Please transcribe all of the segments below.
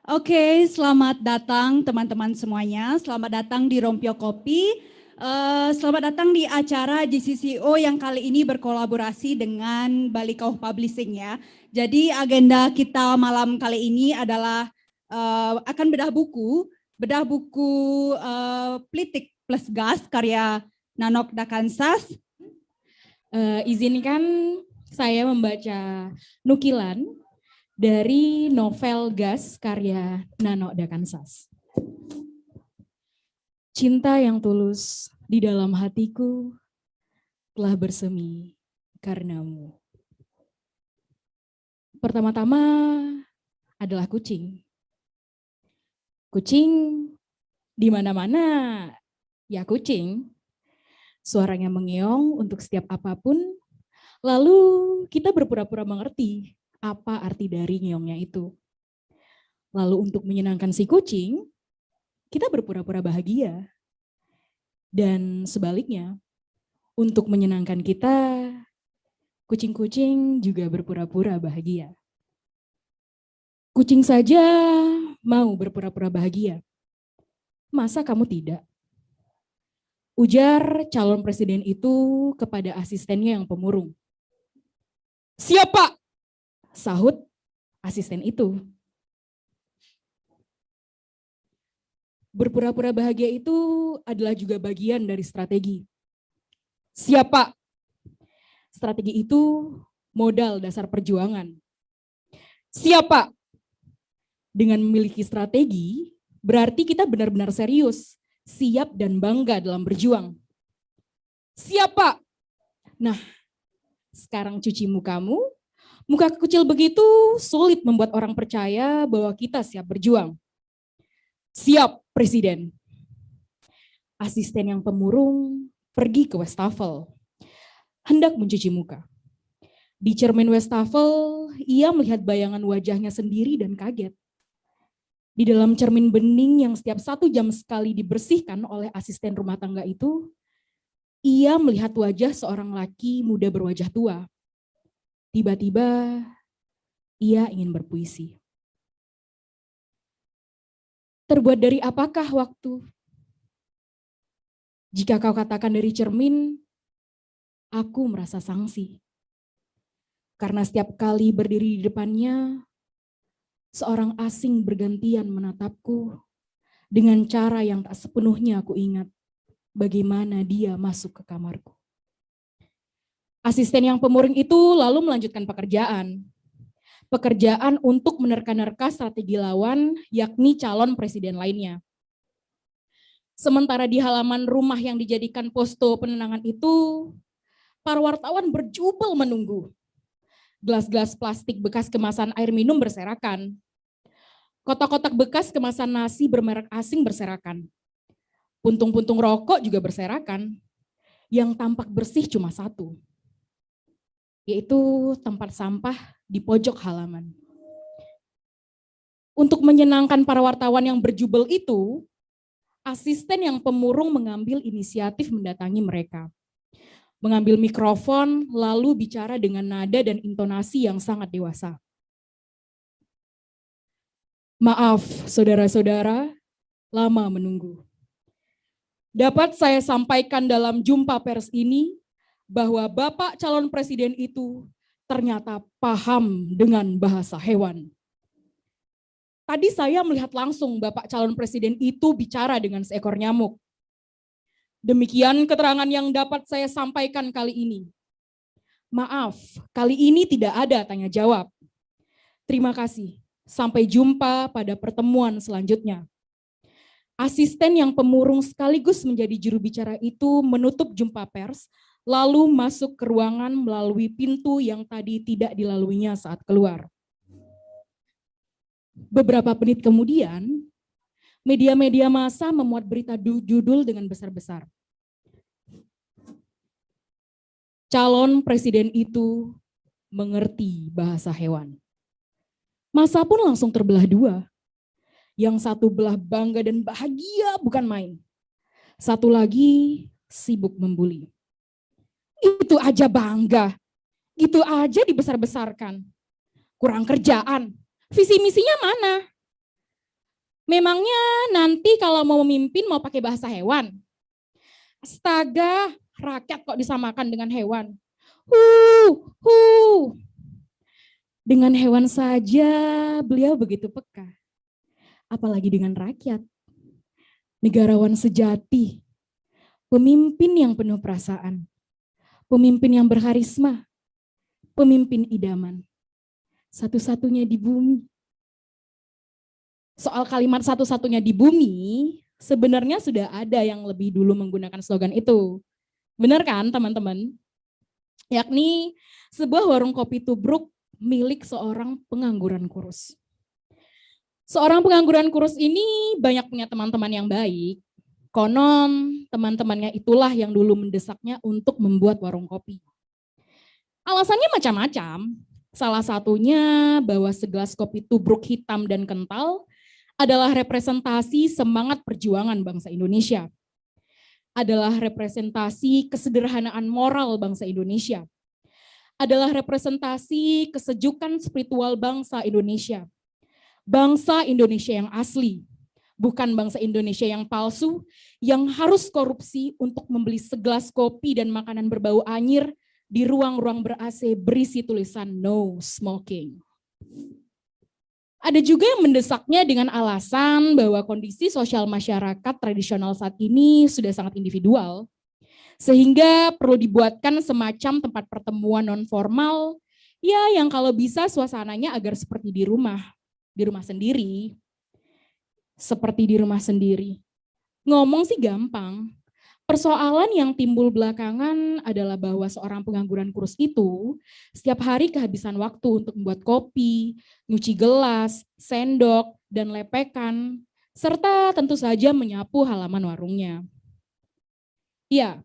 Oke, selamat datang teman-teman semuanya. Selamat datang di Rompio Kopi. Selamat datang di acara GCCO yang kali ini berkolaborasi dengan Balikauh Publishing ya. Jadi agenda kita malam kali ini adalah akan bedah buku Plitik plus Gas karya Nanok Dakansas. Izinkan saya membaca nukilan dari novel Gas karya Nano Dakansas. Cinta yang tulus di dalam hatiku telah bersemi karenamu. Pertama-tama adalah kucing. Kucing di mana-mana ya kucing. Suaranya mengeong untuk setiap apapun, lalu kita berpura-pura mengerti apa arti dari ngeongnya itu. Lalu untuk menyenangkan si kucing, kita berpura-pura bahagia. Dan sebaliknya, untuk menyenangkan kita, kucing-kucing juga berpura-pura bahagia. Kucing saja mau berpura-pura bahagia. Masa kamu tidak? Ujar calon presiden itu kepada asistennya yang pemurung. Siapa? Sahut asisten itu. Berpura-pura bahagia itu adalah juga bagian dari strategi. Siapa? Strategi itu modal dasar perjuangan. Siapa? Dengan memiliki strategi, berarti kita benar-benar serius, siap dan bangga dalam berjuang. Siapa? Nah, sekarang cuci mukamu. Muka kecil begitu sulit membuat orang percaya bahwa kita siap berjuang. Siap, Presiden. Asisten yang pemurung pergi ke wastafel, hendak mencuci muka. Di cermin wastafel, ia melihat bayangan wajahnya sendiri dan kaget. Di dalam cermin bening yang setiap 1 jam sekali dibersihkan oleh asisten rumah tangga itu, ia melihat wajah seorang laki muda berwajah tua. Tiba-tiba, ia ingin berpuisi. Terbuat dari apakah waktu? Jika kau katakan dari cermin, aku merasa sangsi. Karena setiap kali berdiri di depannya, seorang asing bergantian menatapku dengan cara yang tak sepenuhnya aku ingat bagaimana dia masuk ke kamarku. Asisten yang pemurung itu lalu melanjutkan pekerjaan. Pekerjaan untuk menerka-nerka strategi lawan, yakni calon presiden lainnya. Sementara di halaman rumah yang dijadikan posto penenangan itu, para wartawan berjubel menunggu. Gelas-gelas plastik bekas kemasan air minum berserakan. Kotak-kotak bekas kemasan nasi bermerek asing berserakan. Puntung-puntung rokok juga berserakan. Yang tampak bersih cuma satu, yaitu tempat sampah di pojok halaman. Untuk menyenangkan para wartawan yang berjubel itu, asisten yang pemurung mengambil inisiatif mendatangi mereka. Mengambil mikrofon, lalu bicara dengan nada dan intonasi yang sangat dewasa. Maaf, saudara-saudara, lama menunggu. Dapat saya sampaikan dalam jumpa pers ini bahwa Bapak calon presiden itu ternyata paham dengan bahasa hewan. Tadi saya melihat langsung Bapak calon presiden itu bicara dengan seekor nyamuk. Demikian keterangan yang dapat saya sampaikan kali ini. Maaf, kali ini tidak ada tanya jawab. Terima kasih. Sampai jumpa pada pertemuan selanjutnya. Asisten yang pemurung sekaligus menjadi juru bicara itu menutup jumpa pers, lalu masuk ke ruangan melalui pintu yang tadi tidak dilaluinya saat keluar. Beberapa menit kemudian, media-media massa memuat berita judul dengan besar-besar. Calon presiden itu mengerti bahasa hewan. Massa pun langsung terbelah dua. Yang satu belah bangga dan bahagia bukan main. Satu lagi sibuk membuli. Itu aja bangga, gitu aja dibesar-besarkan. Kurang kerjaan, visi misinya mana? Memangnya nanti kalau mau memimpin mau pakai bahasa hewan? Astaga, rakyat kok disamakan dengan hewan. Hu. Dengan hewan saja beliau begitu peka. Apalagi dengan rakyat. Negarawan sejati, pemimpin yang penuh perasaan, pemimpin yang berkarisma, pemimpin idaman. Satu-satunya di bumi. Soal kalimat satu-satunya di bumi, sebenarnya sudah ada yang lebih dulu menggunakan slogan itu. Benar kan teman-teman? Yakni sebuah warung kopi tubruk milik seorang pengangguran kurus. Seorang pengangguran kurus ini banyak punya teman-teman yang baik. Konon teman-temannya itulah yang dulu mendesaknya untuk membuat warung kopi. Alasannya macam-macam. Salah satunya bahwa segelas kopi tubruk hitam dan kental adalah representasi semangat perjuangan bangsa Indonesia. Adalah representasi kesederhanaan moral bangsa Indonesia. Adalah representasi kesejukan spiritual bangsa Indonesia. Bangsa Indonesia yang asli, bukan bangsa Indonesia yang palsu, yang harus korupsi untuk membeli segelas kopi dan makanan berbau anyir di ruang-ruang ber-AC berisi tulisan no smoking. Ada juga yang mendesaknya dengan alasan bahwa kondisi sosial masyarakat tradisional saat ini sudah sangat individual, sehingga perlu dibuatkan semacam tempat pertemuan non formal, ya yang kalau bisa suasananya agar seperti di rumah sendiri. Seperti di rumah sendiri. Ngomong sih gampang. Persoalan yang timbul belakangan adalah bahwa seorang pengangguran kurus itu setiap hari kehabisan waktu untuk membuat kopi, nyuci gelas, sendok, dan lepekan, serta tentu saja menyapu halaman warungnya. Ya,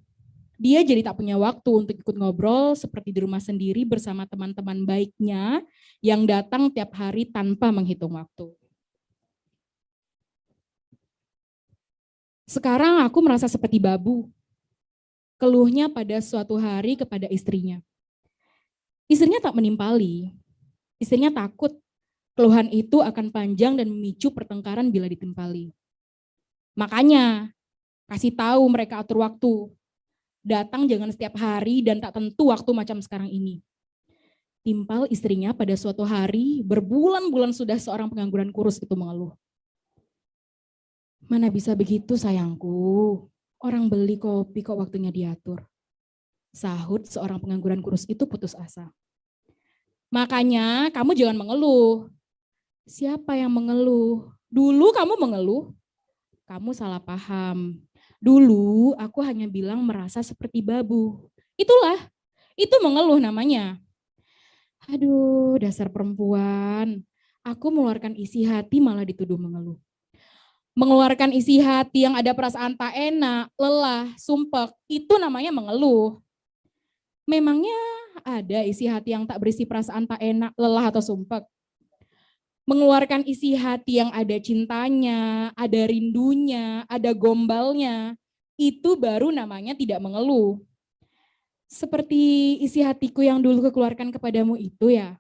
dia jadi tak punya waktu untuk ikut ngobrol seperti di rumah sendiri bersama teman-teman baiknya yang datang tiap hari tanpa menghitung waktu. Sekarang aku merasa seperti babu. Keluhnya pada suatu hari kepada istrinya. Istrinya tak menimpali. Istrinya takut keluhan itu akan panjang dan memicu pertengkaran bila ditimpali. Makanya kasih tahu mereka atur waktu. Datang jangan setiap hari dan tak tentu waktu macam sekarang ini. Timpal istrinya pada suatu hari, berbulan-bulan sudah seorang pengangguran kurus itu mengeluh. Mana bisa begitu sayangku, orang beli kopi kok waktunya diatur. Sahut seorang pengangguran kurus itu putus asa. Makanya kamu jangan mengeluh. Siapa yang mengeluh? Dulu kamu mengeluh, kamu salah paham. Dulu aku hanya bilang merasa seperti babu. Itulah, itu mengeluh namanya. Aduh, dasar perempuan. Aku mengeluarkan isi hati malah dituduh mengeluh. Mengeluarkan isi hati yang ada perasaan tak enak, lelah, sumpek, itu namanya mengeluh. Memangnya ada isi hati yang tak berisi perasaan tak enak, lelah atau sumpek? Mengeluarkan isi hati yang ada cintanya, ada rindunya, ada gombalnya, itu baru namanya tidak mengeluh. Seperti isi hatiku yang dulu kekeluarkan kepadamu itu ya.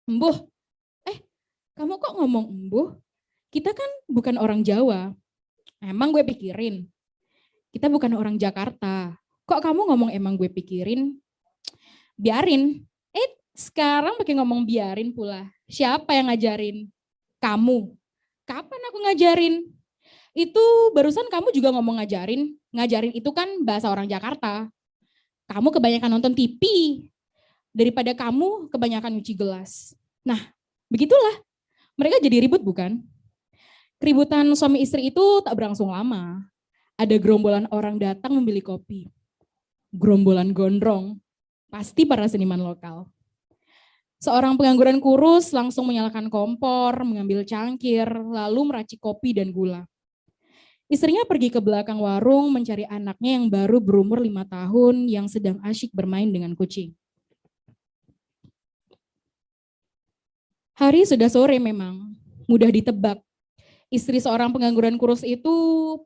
Embuh, kamu kok ngomong embuh? Kita kan bukan orang Jawa. Emang gue pikirin. Kita bukan orang Jakarta. Kok kamu ngomong emang gue pikirin? Biarin. Sekarang pakai ngomong biarin pula. Siapa yang ngajarin? Kamu. Kapan aku ngajarin? Itu barusan kamu juga ngomong ngajarin. Ngajarin itu kan bahasa orang Jakarta. Kamu kebanyakan nonton TV. Daripada kamu kebanyakan nyuci gelas. Nah, begitulah. Mereka jadi ribut bukan? Keributan suami istri itu tak berlangsung lama. Ada gerombolan orang datang membeli kopi. Gerombolan gondrong, pasti para seniman lokal. Seorang pengangguran kurus langsung menyalakan kompor, mengambil cangkir, lalu meracik kopi dan gula. Istrinya pergi ke belakang warung mencari anaknya yang baru berumur 5 tahun yang sedang asyik bermain dengan kucing. Hari sudah sore memang, mudah ditebak. Istri seorang pengangguran kurus itu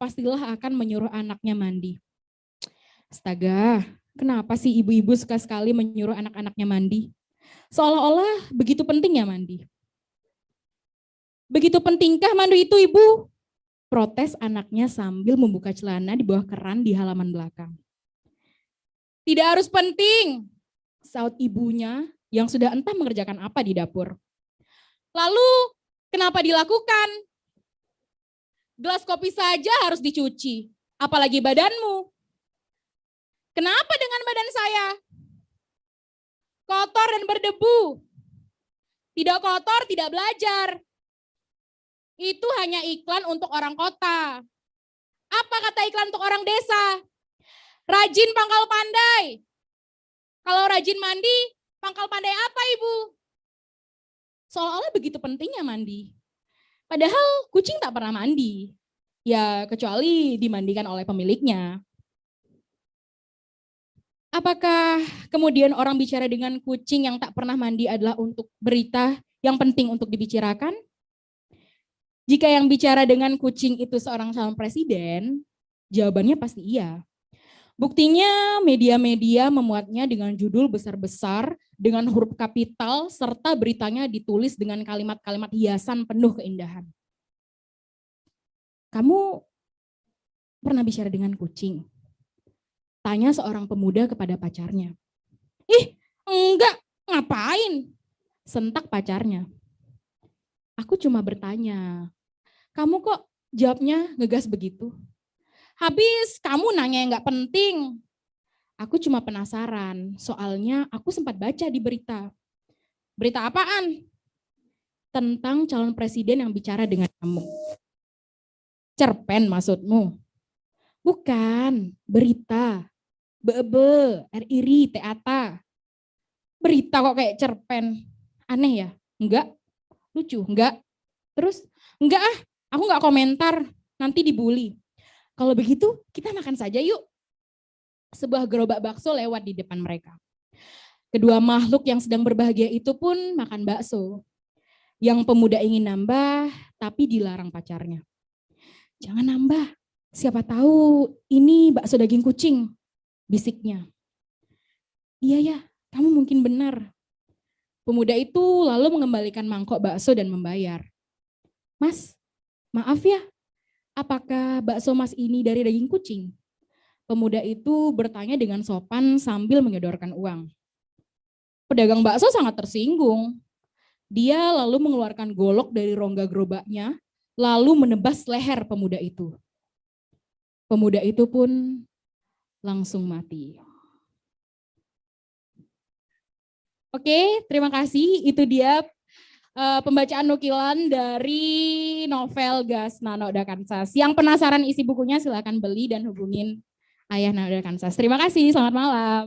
pastilah akan menyuruh anaknya mandi. Astaga, kenapa sih ibu-ibu suka sekali menyuruh anak-anaknya mandi? Seolah-olah begitu penting ya mandi. Begitu pentingkah mandu itu, Ibu? Protes anaknya sambil membuka celana di bawah keran di halaman belakang. Tidak harus penting, saut ibunya yang sudah entah mengerjakan apa di dapur. Lalu, kenapa dilakukan? Gelas kopi saja harus dicuci, apalagi badanmu. Kenapa dengan badan saya? Kotor dan berdebu. Tidak kotor, tidak belajar. Itu hanya iklan untuk orang kota. Apa kata iklan untuk orang desa? Rajin pangkal pandai. Kalau rajin mandi, pangkal pandai apa, Ibu? Seolah-olah begitu pentingnya mandi. Padahal kucing tak pernah mandi. Ya, kecuali dimandikan oleh pemiliknya. Apakah kemudian orang bicara dengan kucing yang tak pernah mandi adalah untuk berita yang penting untuk dibicarakan? Jika yang bicara dengan kucing itu seorang calon presiden, jawabannya pasti iya. Buktinya media-media memuatnya dengan judul besar-besar, dengan huruf kapital, serta beritanya ditulis dengan kalimat-kalimat hiasan penuh keindahan. Kamu pernah bicara dengan kucing? Tanya seorang pemuda kepada pacarnya. Ih, enggak, ngapain? Sentak pacarnya. Aku cuma bertanya, kamu kok jawabnya ngegas begitu? Habis kamu nanya yang nggak penting. Aku cuma penasaran, soalnya aku sempat baca di berita. Berita apaan? Tentang calon presiden yang bicara dengan kamu. Cerpen maksudmu? Bukan, berita. Bebe, RIRI, teata. Berita kok kayak cerpen. Aneh ya? Enggak? Lucu? Enggak? Terus? Enggak ah, aku nggak komentar, nanti dibully. Kalau begitu, kita makan saja yuk. Sebuah gerobak bakso lewat di depan mereka. Kedua makhluk yang sedang berbahagia itu pun makan bakso. Yang pemuda ingin nambah, tapi dilarang pacarnya. Jangan nambah, siapa tahu ini bakso daging kucing, bisiknya. Iya ya, kamu mungkin benar. Pemuda itu lalu mengembalikan mangkok bakso dan membayar. Mas, maaf ya, apakah bakso mas ini dari daging kucing? Pemuda itu bertanya dengan sopan sambil menyodorkan uang. Pedagang bakso sangat tersinggung. Dia lalu mengeluarkan golok dari rongga gerobaknya, lalu menebas leher pemuda itu. Pemuda itu pun langsung mati. Oke, terima kasih. Itu dia pembacaan nukilan dari novel Gas Nanoda Kansas. Yang penasaran isi bukunya silakan beli dan hubungin Ayah Nanoda Kansas. Terima kasih, selamat malam.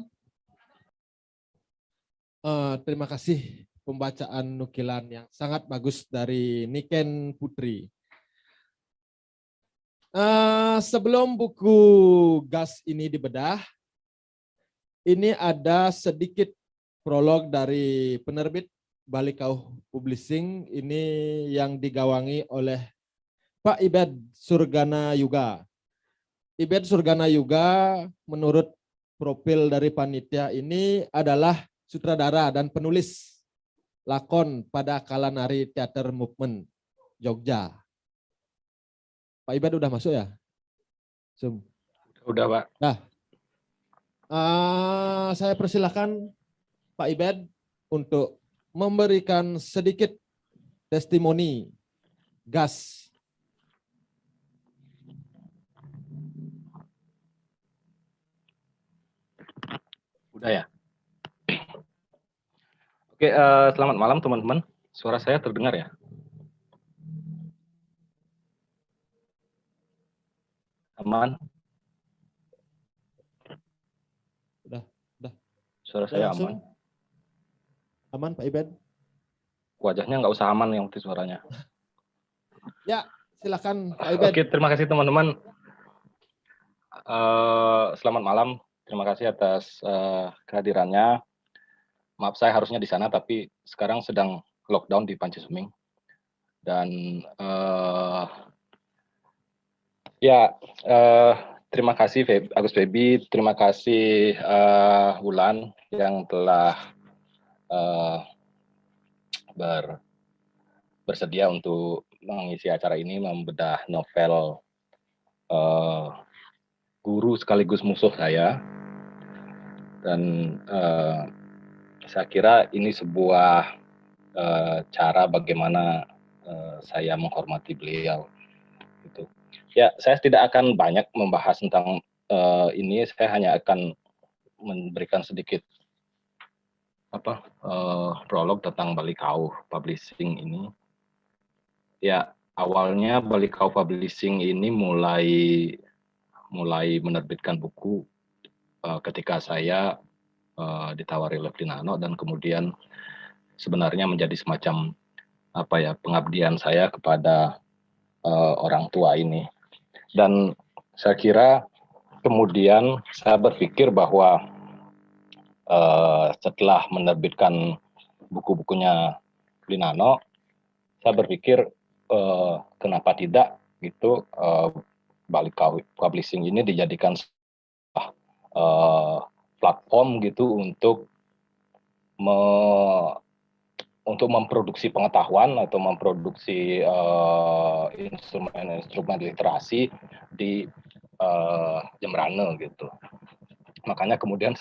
Terima kasih pembacaan nukilan yang sangat bagus dari Niken Putri. Sebelum buku Gas ini dibedah, ini ada sedikit prolog dari penerbit Balikauh Publishing ini yang digawangi oleh Pak Ibed Surgana Yuga. Ibed Surgana Yuga menurut profil dari panitia ini adalah sutradara dan penulis lakon pada Kala Nari Theater Movement Jogja. Pak Ibed udah masuk ya? Zoom. Udah, Pak. Nah, saya persilahkan Pak Ibed untuk memberikan sedikit testimoni Gas. Udah ya? Oke, selamat malam teman-teman. Suara saya terdengar ya? Aman? Udah. Suara saya langsung. aman? Aman Pak Ibed? Wajahnya nggak usah aman yang penting suaranya. Ya, silakan Pak Ibed. Oke, terima kasih teman-teman. Selamat malam. Terima kasih atas kehadirannya. Maaf saya harusnya di sana, tapi sekarang sedang lockdown di Panji Suming. Dan terima kasih Agus Febi, terima kasih Wulan yang telah bersedia untuk mengisi acara ini membedah novel guru sekaligus musuh saya, dan saya kira ini sebuah cara bagaimana saya menghormati beliau. Gitu. Ya, saya tidak akan banyak membahas tentang ini. Saya hanya akan memberikan sedikit prolog tentang Balikau Publishing ini. Ya, awalnya Balikau Publishing ini mulai menerbitkan buku ketika saya ditawari oleh Blinano, dan kemudian sebenarnya menjadi semacam pengabdian saya kepada orang tua ini. Dan saya kira kemudian saya berpikir bahwa setelah menerbitkan buku-bukunya Blinano, saya berpikir kenapa tidak gitu Balikau Publishing ini dijadikan platform gitu untuk memproduksi pengetahuan atau memproduksi instrumen literasi di Jembrane gitu. Makanya kemudian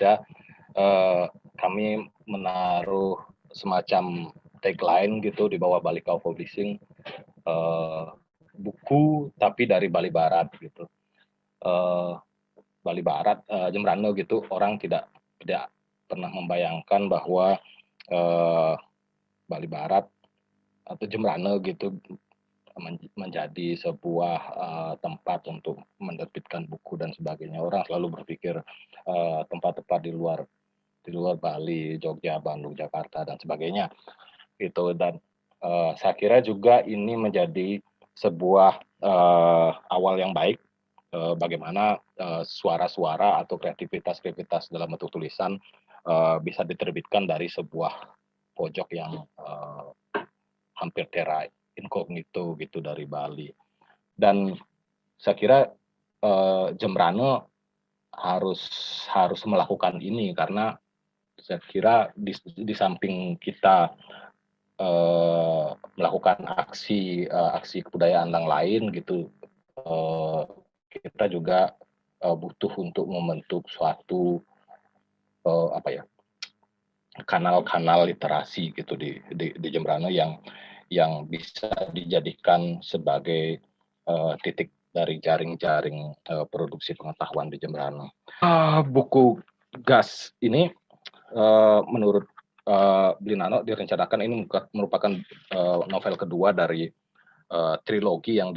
kami menaruh semacam tagline gitu di bawah Balikau Publishing, buku tapi dari Bali Barat gitu. Bali Barat, Jembrane gitu, orang tidak pernah membayangkan bahwa Bali Barat atau Jembrane gitu menjadi sebuah tempat untuk menerbitkan buku dan sebagainya. Orang selalu berpikir tempat-tempat di luar Bali, Jogja, Bandung, Jakarta dan sebagainya gitu. Dan saya kira juga ini menjadi sebuah awal yang baik bagaimana suara-suara atau kreativitas dalam bentuk tulisan bisa diterbitkan dari sebuah pojok yang hampir terra incognito gitu dari Bali. Dan saya kira Jembrane harus melakukan ini, karena saya kira di samping kita melakukan aksi kebudayaan yang lain gitu, kita juga butuh untuk membentuk suatu kanal-kanal literasi gitu di Jembrane yang bisa dijadikan sebagai titik dari jaring-jaring produksi pengetahuan di Jembrane. Buku Gas ini menurut Blinano direncanakan ini merupakan novel kedua dari trilogi yang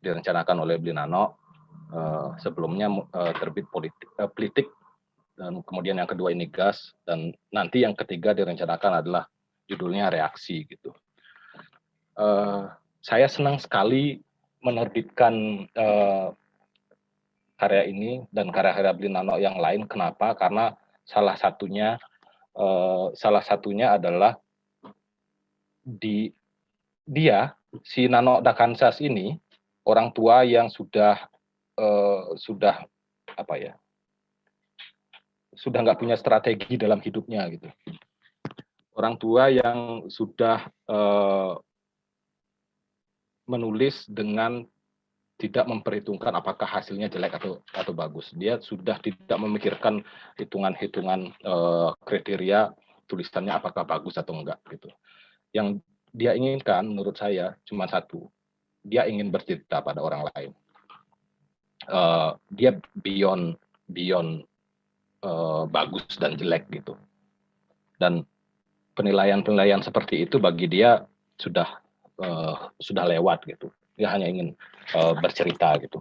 direncanakan oleh Blinano. Sebelumnya terbit Politik, dan kemudian yang kedua ini Gas, dan nanti yang ketiga direncanakan adalah judulnya Reaksi gitu. Saya senang sekali menerbitkan karya ini dan karya-karya Blinano yang lain. Kenapa? Karena salah satunya adalah si Nano Dakansas ini orang tua yang sudah nggak punya strategi dalam hidupnya gitu. Orang tua yang sudah menulis dengan tidak memperhitungkan apakah hasilnya jelek atau bagus. Dia sudah tidak memikirkan hitungan-hitungan kriteria tulisannya apakah bagus atau enggak gitu. Yang dia inginkan menurut saya cuma satu, dia ingin bercerita pada orang lain. Dia beyond bagus dan jelek gitu. Dan penilaian seperti itu bagi dia sudah lewat gitu. Dia hanya ingin bercerita gitu.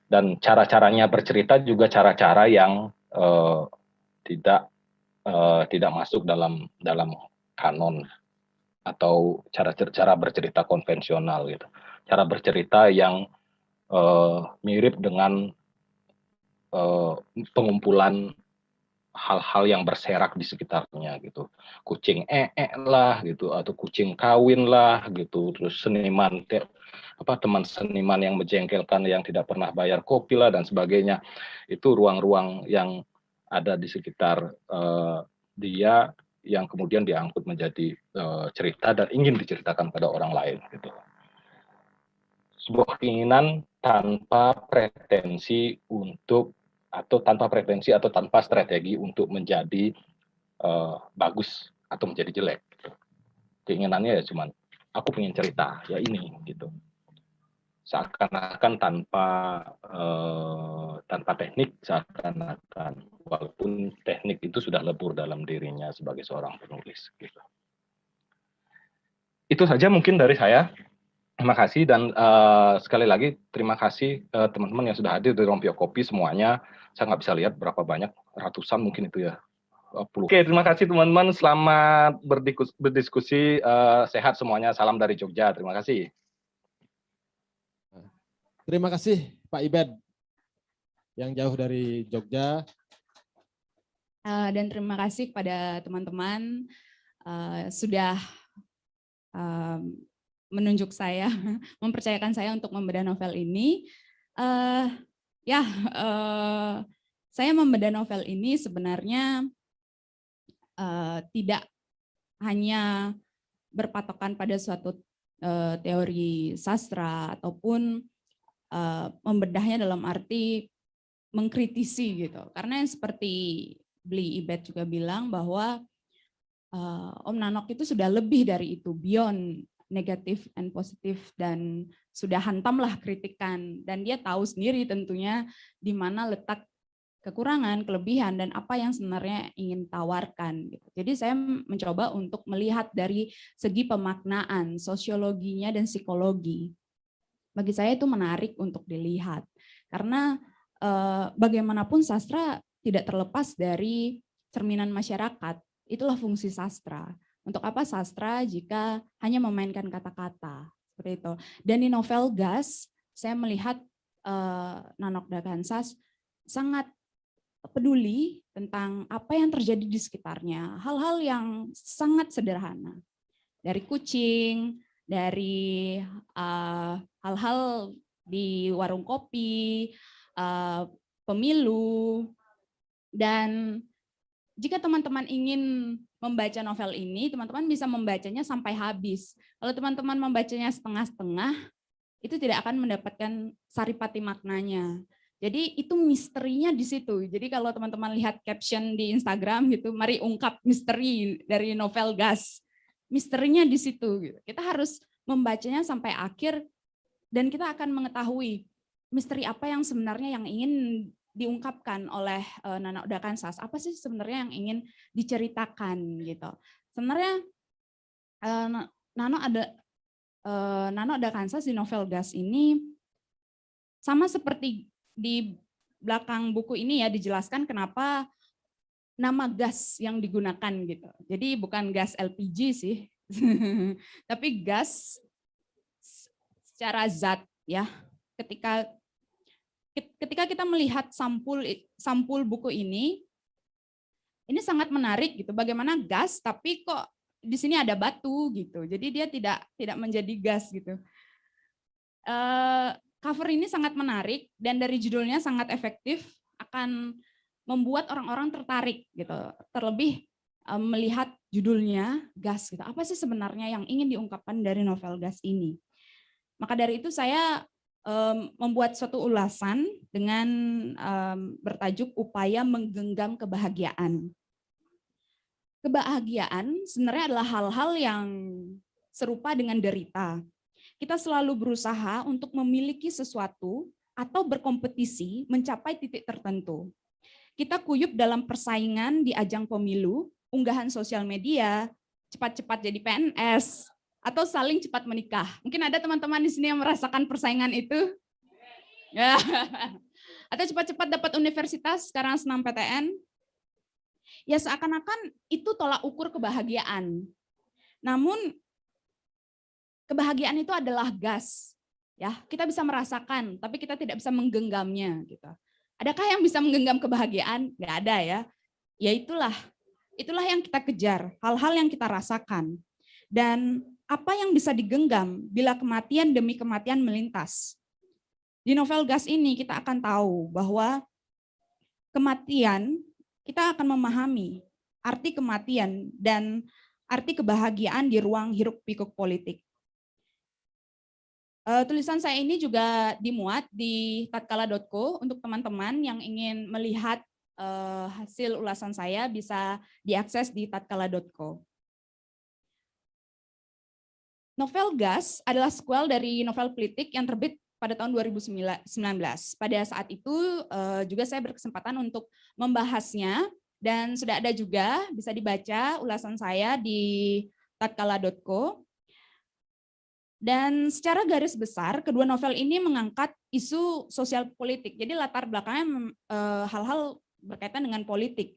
Dan cara-caranya bercerita juga cara-cara yang tidak masuk dalam kanon atau cara bercerita konvensional gitu. Cara bercerita yang mirip dengan pengumpulan hal-hal yang berserak di sekitarnya gitu. Kucing lah gitu, atau kucing kawin lah gitu. Terus teman seniman yang menjengkelkan yang tidak pernah bayar kopi lah dan sebagainya. Itu ruang-ruang yang ada di sekitar dia yang kemudian diangkut menjadi cerita dan ingin diceritakan pada orang lain gitu. sebuah keinginan tanpa pretensi atau tanpa strategi untuk menjadi bagus atau menjadi jelek. Keinginannya ya cuman aku pengen cerita ya ini gitu. Seakan-akan tanpa teknik, seakan-akan walaupun teknik itu sudah lebur dalam dirinya sebagai seorang penulis gitu. Itu saja mungkin dari saya. Terima kasih dan sekali lagi terima kasih teman-teman yang sudah hadir di Rompio Kopi semuanya. Saya nggak bisa lihat berapa banyak, ratusan mungkin itu ya. Puluh. Oke, terima kasih teman-teman. Selamat berdiskusi. Sehat semuanya. Salam dari Jogja. Terima kasih. Terima kasih Pak Ibed yang jauh dari Jogja. Dan terima kasih kepada teman-teman sudah menunjuk saya, mempercayakan saya untuk membedah novel ini. Saya membedah novel ini sebenarnya tidak hanya berpatokan pada suatu teori sastra ataupun membedahnya dalam arti mengkritisi gitu. Karena yang seperti Bli Ibed juga bilang bahwa Om Nanok itu sudah lebih dari itu, beyond negatif and positif, dan sudah hantamlah kritikan, dan dia tahu sendiri tentunya di mana letak kekurangan, kelebihan, dan apa yang sebenarnya ingin tawarkan gitu. Jadi saya mencoba untuk melihat dari segi pemaknaan, sosiologinya dan psikologi. Bagi saya itu menarik untuk dilihat karena bagaimanapun sastra tidak terlepas dari cerminan masyarakat. Itulah fungsi sastra. Untuk apa sastra jika hanya memainkan kata-kata seperti itu. Dan di novel Gas, saya melihat Nanok Dakansas sangat peduli tentang apa yang terjadi di sekitarnya. Hal-hal yang sangat sederhana. Dari kucing, dari hal-hal di warung kopi, pemilu, dan jika teman-teman ingin membaca novel ini, teman-teman bisa membacanya sampai habis. Kalau teman-teman membacanya setengah-setengah, itu tidak akan mendapatkan saripati maknanya. Jadi itu misterinya di situ. Jadi kalau teman-teman lihat caption di Instagram gitu, mari ungkap misteri dari novel Gas. Misterinya di situ. Gitu. Kita harus membacanya sampai akhir dan kita akan mengetahui misteri apa yang sebenarnya yang ingin diungkapkan oleh Nanok Dakansas. Apa sih sebenarnya yang ingin diceritakan gitu. Sebenarnya Nanok Dakansas di novel Gas ini sama seperti di belakang buku ini ya dijelaskan kenapa nama gas yang digunakan gitu. Jadi bukan gas LPG sih, tapi gas secara zat ya. Ketika kita melihat sampul buku ini sangat menarik gitu. Bagaimana gas tapi kok di sini ada batu gitu. Jadi dia tidak menjadi gas gitu. Cover ini sangat menarik dan dari judulnya sangat efektif akan membuat orang-orang tertarik gitu. Terlebih melihat judulnya Gas gitu. Apa sih sebenarnya yang ingin diungkapkan dari novel Gas ini? Maka dari itu saya membuat suatu ulasan dengan bertajuk Upaya Menggenggam Kebahagiaan. Kebahagiaan sebenarnya adalah hal-hal yang serupa dengan derita. Kita selalu berusaha untuk memiliki sesuatu atau berkompetisi mencapai titik tertentu. Kita kuyup dalam persaingan di ajang pemilu, unggahan sosial media, cepat-cepat jadi PNS, atau saling cepat menikah. Mungkin ada teman-teman di sini yang merasakan persaingan itu. Ya. Atau cepat-cepat dapat universitas, sekarang senam PTN. Ya seakan-akan itu tolak ukur kebahagiaan. Namun kebahagiaan itu adalah gas. Ya, kita bisa merasakan, tapi kita tidak bisa menggenggamnya gitu. Adakah yang bisa menggenggam kebahagiaan? Nggak ada ya. Ya itulah yang kita kejar, hal-hal yang kita rasakan. Dan apa yang bisa digenggam bila kematian demi kematian melintas? Di novel Gas ini kita akan tahu bahwa kematian, kita akan memahami arti kematian dan arti kebahagiaan di ruang hiruk pikuk politik. Tulisan saya ini juga dimuat di tatkala.co untuk teman-teman yang ingin melihat hasil ulasan saya bisa diakses di tatkala.co. Novel Gas adalah sequel dari novel Plitik yang terbit pada tahun 2019. Pada saat itu juga saya berkesempatan untuk membahasnya dan sudah ada juga bisa dibaca ulasan saya di tatkala.co. Dan secara garis besar, kedua novel ini mengangkat isu sosial politik. Jadi latar belakangnya hal-hal berkaitan dengan politik.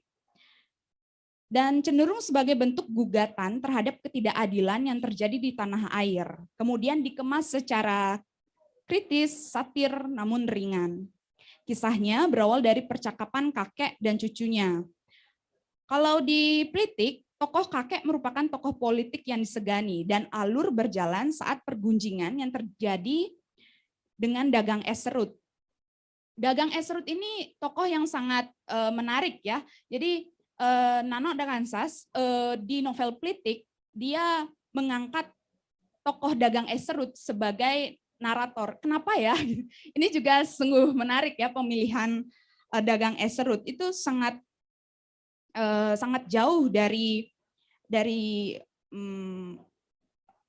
Dan cenderung sebagai bentuk gugatan terhadap ketidakadilan yang terjadi di tanah air. Kemudian dikemas secara kritis, satir, namun ringan. Kisahnya berawal dari percakapan kakek dan cucunya. Kalau di Plitik, tokoh kakek merupakan tokoh politik yang disegani dan alur berjalan saat pergunjingan yang terjadi dengan Dagang Es Serut. Dagang Es Serut ini tokoh yang sangat menarik ya. Jadi Nano Dakansas di novel Plitik dia mengangkat tokoh Dagang Es Serut sebagai narator. Kenapa ya? Ini juga sungguh menarik ya pemilihan Dagang Es Serut itu sangat jauh dari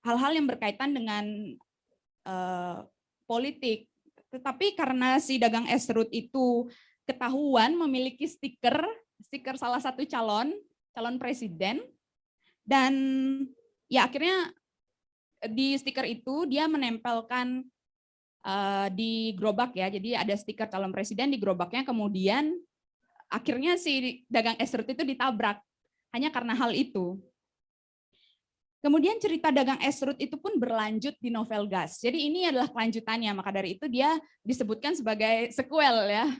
hal-hal yang berkaitan dengan politik. Tetapi karena si Dagang Es Serut itu ketahuan memiliki stiker salah satu calon presiden, dan ya akhirnya di stiker itu dia menempelkan di gerobak ya. Jadi ada stiker calon presiden di gerobaknya, kemudian akhirnya si Dagang Es Serut itu ditabrak hanya karena hal itu. Kemudian cerita Dagang Es Serut itu pun berlanjut di novel Gas. Jadi ini adalah kelanjutannya, maka dari itu dia disebutkan sebagai sequel ya.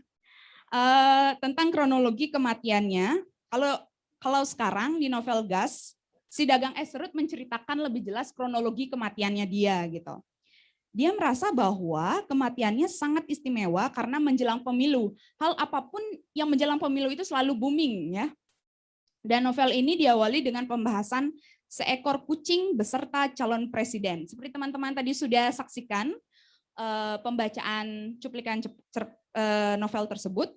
Tentang kronologi kematiannya, kalau sekarang di novel Gas, si Dagang Es Serut menceritakan lebih jelas kronologi kematiannya dia gitu. Dia merasa bahwa kematiannya sangat istimewa karena menjelang pemilu. Hal apapun yang menjelang pemilu itu selalu booming ya. Dan novel ini diawali dengan pembahasan seekor kucing beserta calon presiden. Seperti teman-teman tadi sudah saksikan pembacaan cuplikan novel tersebut,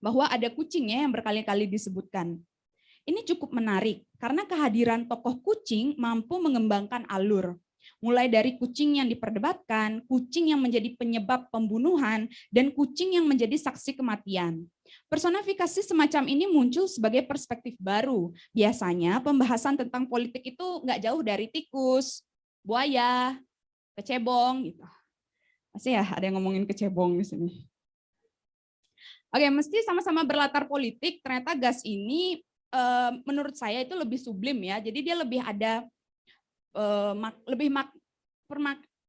bahwa ada kucingnya yang berkali-kali disebutkan. Ini cukup menarik karena kehadiran tokoh kucing mampu mengembangkan alur. Mulai dari kucing yang diperdebatkan, kucing yang menjadi penyebab pembunuhan, dan kucing yang menjadi saksi kematian. Personifikasi semacam ini muncul sebagai perspektif baru. Biasanya pembahasan tentang politik itu nggak jauh dari tikus, buaya, kecebong gitu. Masih ya ada yang ngomongin kecebong di sini. Oke, mesti sama-sama berlatar politik. Ternyata Gas ini menurut saya itu lebih sublim ya. Jadi dia lebih ada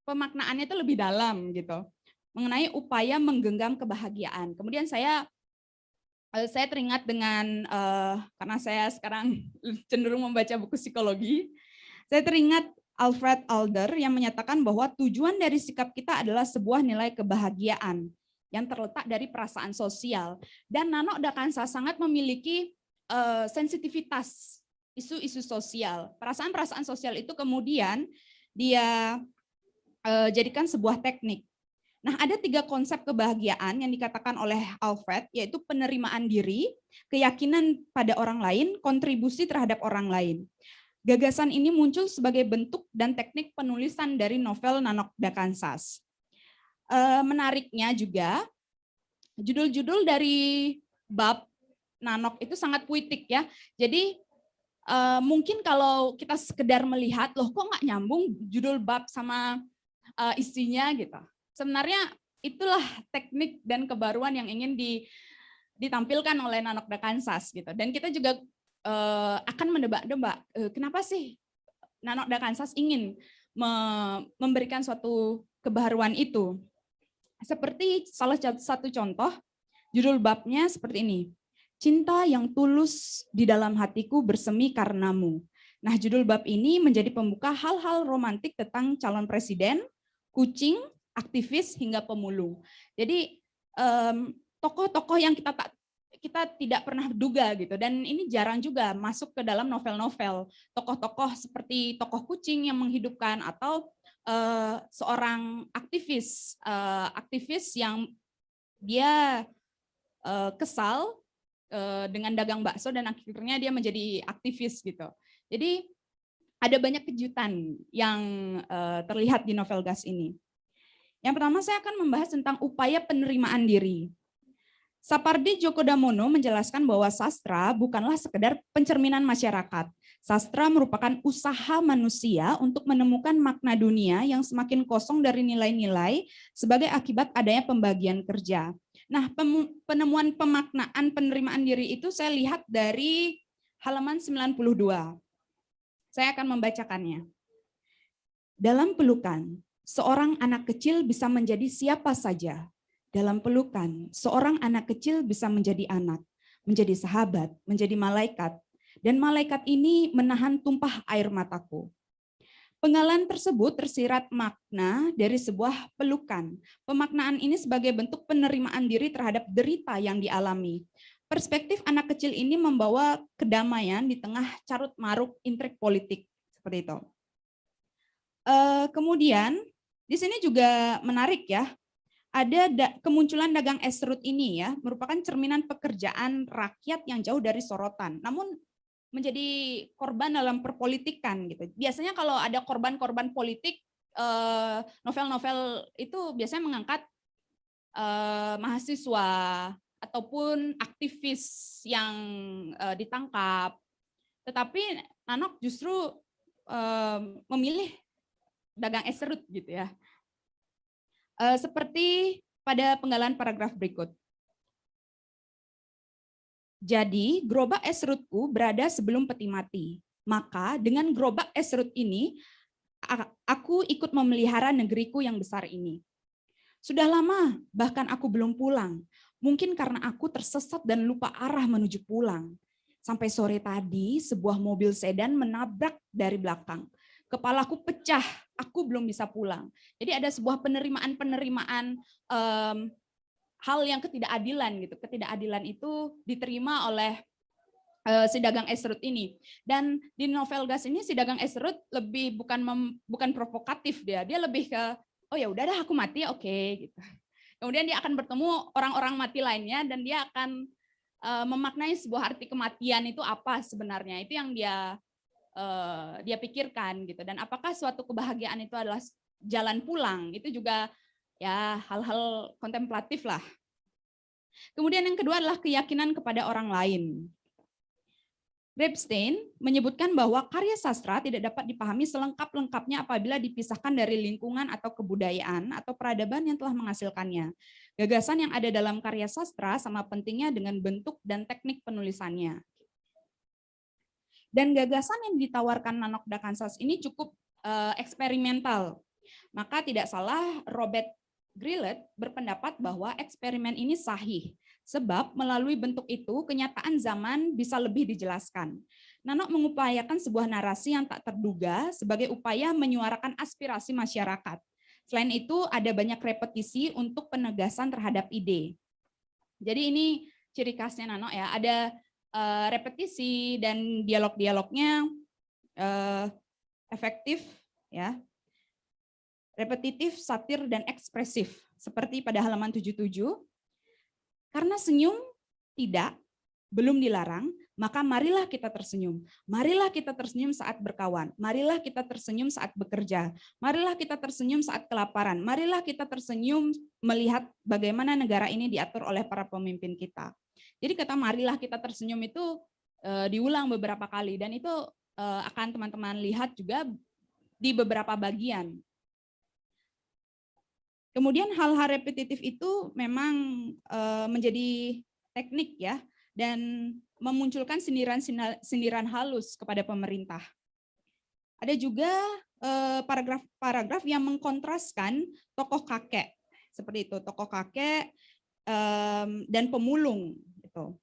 pemaknaannya itu lebih dalam gitu. Mengenai upaya menggenggam kebahagiaan. Kemudian saya teringat dengan karena saya sekarang cenderung membaca buku psikologi. Saya teringat Alfred Adler yang menyatakan bahwa tujuan dari sikap kita adalah sebuah nilai kebahagiaan yang terletak dari perasaan sosial. Dan Nano Dakansa sangat memiliki sensitivitas isu-isu sosial. Perasaan-perasaan sosial itu kemudian dia jadikan sebuah teknik. Nah, ada 3 konsep kebahagiaan yang dikatakan oleh Alfred, yaitu penerimaan diri, keyakinan pada orang lain, kontribusi terhadap orang lain. Gagasan ini muncul sebagai bentuk dan teknik penulisan dari novel Nano Dakansas. Menariknya juga, judul-judul dari bab Nanok itu sangat puitik ya. Jadi mungkin kalau kita sekedar melihat, loh kok nggak nyambung judul bab sama isinya gitu. Sebenarnya itulah teknik dan kebaruan yang ingin ditampilkan oleh Nano Dakansas gitu. Dan kita juga akan mendebak-debak kenapa sih Nano Dakansas ingin memberikan suatu kebaruan itu. Seperti salah satu contoh, judul babnya seperti ini. Cinta yang tulus di dalam hatiku bersemi karenamu. Nah, judul bab ini menjadi pembuka hal-hal romantik tentang calon presiden, kucing, aktivis, hingga pemulung. Jadi tokoh-tokoh yang kita tidak pernah duga gitu, dan ini jarang juga masuk ke dalam novel-novel. Tokoh-tokoh seperti tokoh kucing yang menghidupkan atau seorang aktivis yang dia kesal dengan dagang bakso dan akhirnya dia menjadi aktivis gitu. Jadi ada banyak kejutan yang terlihat di novel Gas ini. Yang pertama saya akan membahas tentang upaya penerimaan diri. Sapardi Djoko Damono menjelaskan bahwa sastra bukanlah sekedar pencerminan masyarakat. Sastra merupakan usaha manusia untuk menemukan makna dunia yang semakin kosong dari nilai-nilai sebagai akibat adanya pembagian kerja. Nah, penemuan pemaknaan penerimaan diri itu saya lihat dari halaman 92. Saya akan membacakannya. Dalam pelukan, seorang anak kecil bisa menjadi siapa saja. Dalam pelukan, seorang anak kecil bisa menjadi anak, menjadi sahabat, menjadi malaikat, dan malaikat ini menahan tumpah air mataku. Penggalan tersebut tersirat makna dari sebuah pelukan. Pemaknaan ini sebagai bentuk penerimaan diri terhadap derita yang dialami. Perspektif anak kecil ini membawa kedamaian di tengah carut-marut intrik politik, seperti itu. Kemudian, di sini juga menarik ya, ada kemunculan dagang esrut ini ya, merupakan cerminan pekerjaan rakyat yang jauh dari sorotan, namun menjadi korban dalam perpolitikan gitu. Biasanya kalau ada korban-korban politik, novel-novel itu biasanya mengangkat mahasiswa ataupun aktivis yang ditangkap. Tetapi Nanok justru memilih dagang esrut gitu ya. Seperti pada penggalan paragraf berikut. Jadi, gerobak esrutku berada sebelum peti mati. Maka dengan gerobak esrut ini, aku ikut memelihara negeriku yang besar ini. Sudah lama, bahkan aku belum pulang. Mungkin karena aku tersesat dan lupa arah menuju pulang. Sampai sore tadi, sebuah mobil sedan menabrak dari belakang. Kepalaku pecah, aku belum bisa pulang. Jadi ada sebuah penerimaan hal yang ketidakadilan gitu. Ketidakadilan itu diterima oleh si dagang esrut ini. Dan di novel Gas ini si dagang esrut lebih bukan provokatif dia lebih ke oh ya udah dah aku mati oke gitu. Kemudian dia akan bertemu orang-orang mati lainnya dan dia akan memaknai sebuah arti kematian itu apa sebenarnya. Itu yang dia pikirkan gitu. Dan apakah suatu kebahagiaan itu adalah jalan pulang, itu juga ya hal-hal kontemplatif lah. Kemudian yang kedua adalah keyakinan kepada orang lain. Rebstein menyebutkan bahwa karya sastra tidak dapat dipahami selengkap-lengkapnya apabila dipisahkan dari lingkungan atau kebudayaan atau peradaban yang telah menghasilkannya. Gagasan yang ada dalam karya sastra sama pentingnya dengan bentuk dan teknik penulisannya. Dan gagasan yang ditawarkan Nanok Dakansas ini cukup eksperimental. Maka tidak salah Robert Grillet berpendapat bahwa eksperimen ini sahih, sebab melalui bentuk itu kenyataan zaman bisa lebih dijelaskan. Nanok mengupayakan sebuah narasi yang tak terduga sebagai upaya menyuarakan aspirasi masyarakat. Selain itu ada banyak repetisi untuk penegasan terhadap ide. Jadi ini ciri khasnya Nanok ya, ada repetisi dan dialog-dialognya efektif ya. Repetitif, satir, dan ekspresif. Seperti pada halaman 77, karena senyum tidak, belum dilarang, maka marilah kita tersenyum. Marilah kita tersenyum saat berkawan. Marilah kita tersenyum saat bekerja. Marilah kita tersenyum saat kelaparan. Marilah kita tersenyum melihat bagaimana negara ini diatur oleh para pemimpin kita. Jadi kata marilah kita tersenyum itu diulang beberapa kali. Dan itu akan teman-teman lihat juga di beberapa bagian. Kemudian hal-hal repetitif itu memang menjadi teknik ya, dan memunculkan sindiran halus kepada pemerintah. Ada juga paragraf-paragraf yang mengkontraskan tokoh kakek, seperti itu, tokoh kakek dan pemulung. Gitu.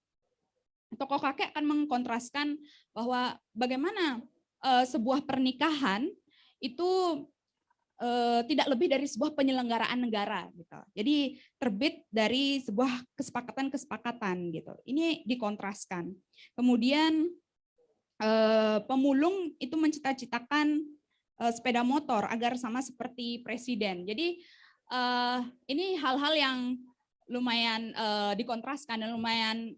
Tokoh kakek akan mengkontraskan bahwa bagaimana sebuah pernikahan itu tidak lebih dari sebuah penyelenggaraan negara gitu. Jadi terbit dari sebuah kesepakatan gitu. Ini dikontraskan. Kemudian pemulung itu mencita-citakan sepeda motor agar sama seperti presiden. Jadi ini hal-hal yang lumayan dikontraskan dan lumayan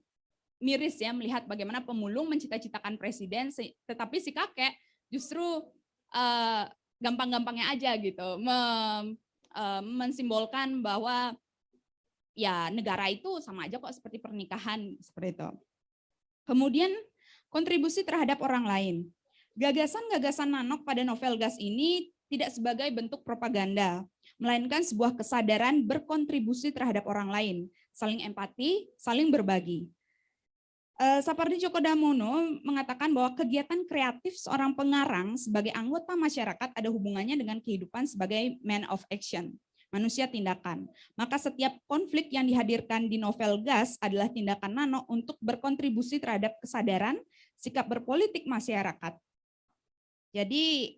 miris ya melihat bagaimana pemulung mencita-citakan presiden, tetapi si kakek justru gampang-gampangnya aja gitu, mensimbolkan bahwa ya negara itu sama aja kok seperti pernikahan seperti itu. Kemudian kontribusi terhadap orang lain. Gagasan-gagasan Nanok pada novel Gas ini tidak sebagai bentuk propaganda, melainkan sebuah kesadaran berkontribusi terhadap orang lain, saling empati, saling berbagi. Sapardi Djoko Damono mengatakan bahwa kegiatan kreatif seorang pengarang sebagai anggota masyarakat ada hubungannya dengan kehidupan sebagai man of action, manusia tindakan. Maka setiap konflik yang dihadirkan di novel Gas adalah tindakan Nanok untuk berkontribusi terhadap kesadaran sikap berpolitik masyarakat. Jadi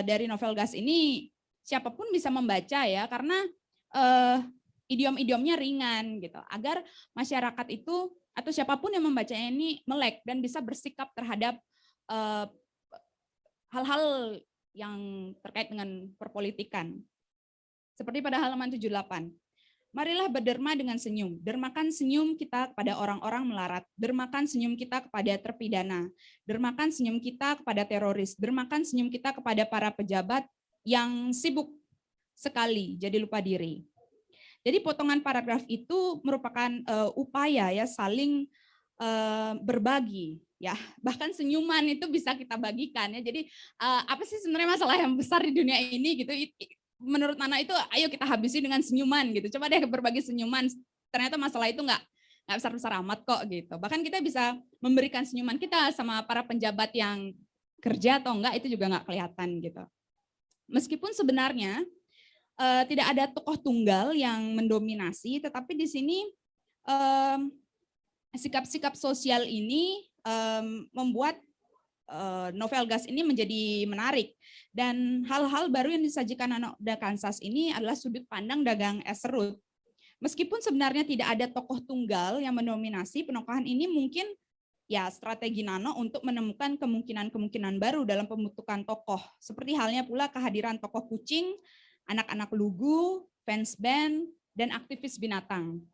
dari novel Gas ini siapapun bisa membaca ya, karena idiom-idiomnya ringan gitu, agar masyarakat itu atau siapapun yang membacanya ini melek dan bisa bersikap terhadap hal-hal yang terkait dengan perpolitikan. Seperti pada halaman 78. Marilah berderma dengan senyum. Dermakan senyum kita kepada orang-orang melarat. Dermakan senyum kita kepada terpidana. Dermakan senyum kita kepada teroris. Dermakan senyum kita kepada para pejabat yang sibuk sekali jadi lupa diri. Jadi potongan paragraf itu merupakan upaya ya saling berbagi ya, bahkan senyuman itu bisa kita bagikan ya. Jadi apa sih sebenarnya masalah yang besar di dunia ini gitu? Menurut Nana itu ayo kita habisi dengan senyuman gitu. Coba deh berbagi senyuman. Ternyata masalah itu nggak besar-besar amat kok gitu. Bahkan kita bisa memberikan senyuman kita sama para penjabat yang kerja atau enggak itu juga nggak kelihatan gitu. Meskipun sebenarnya tidak ada tokoh tunggal yang mendominasi, tetapi di sini sikap-sikap sosial ini membuat novel Gas ini menjadi menarik. Dan hal-hal baru yang disajikan Nanok da Kansas ini adalah sudut pandang dagang es serut. Meskipun sebenarnya tidak ada tokoh tunggal yang mendominasi, penokohan ini mungkin ya strategi Nano untuk menemukan kemungkinan-kemungkinan baru dalam pembentukan tokoh. Seperti halnya pula kehadiran tokoh kucing, anak-anak lugu, fans band, dan aktivis binatang.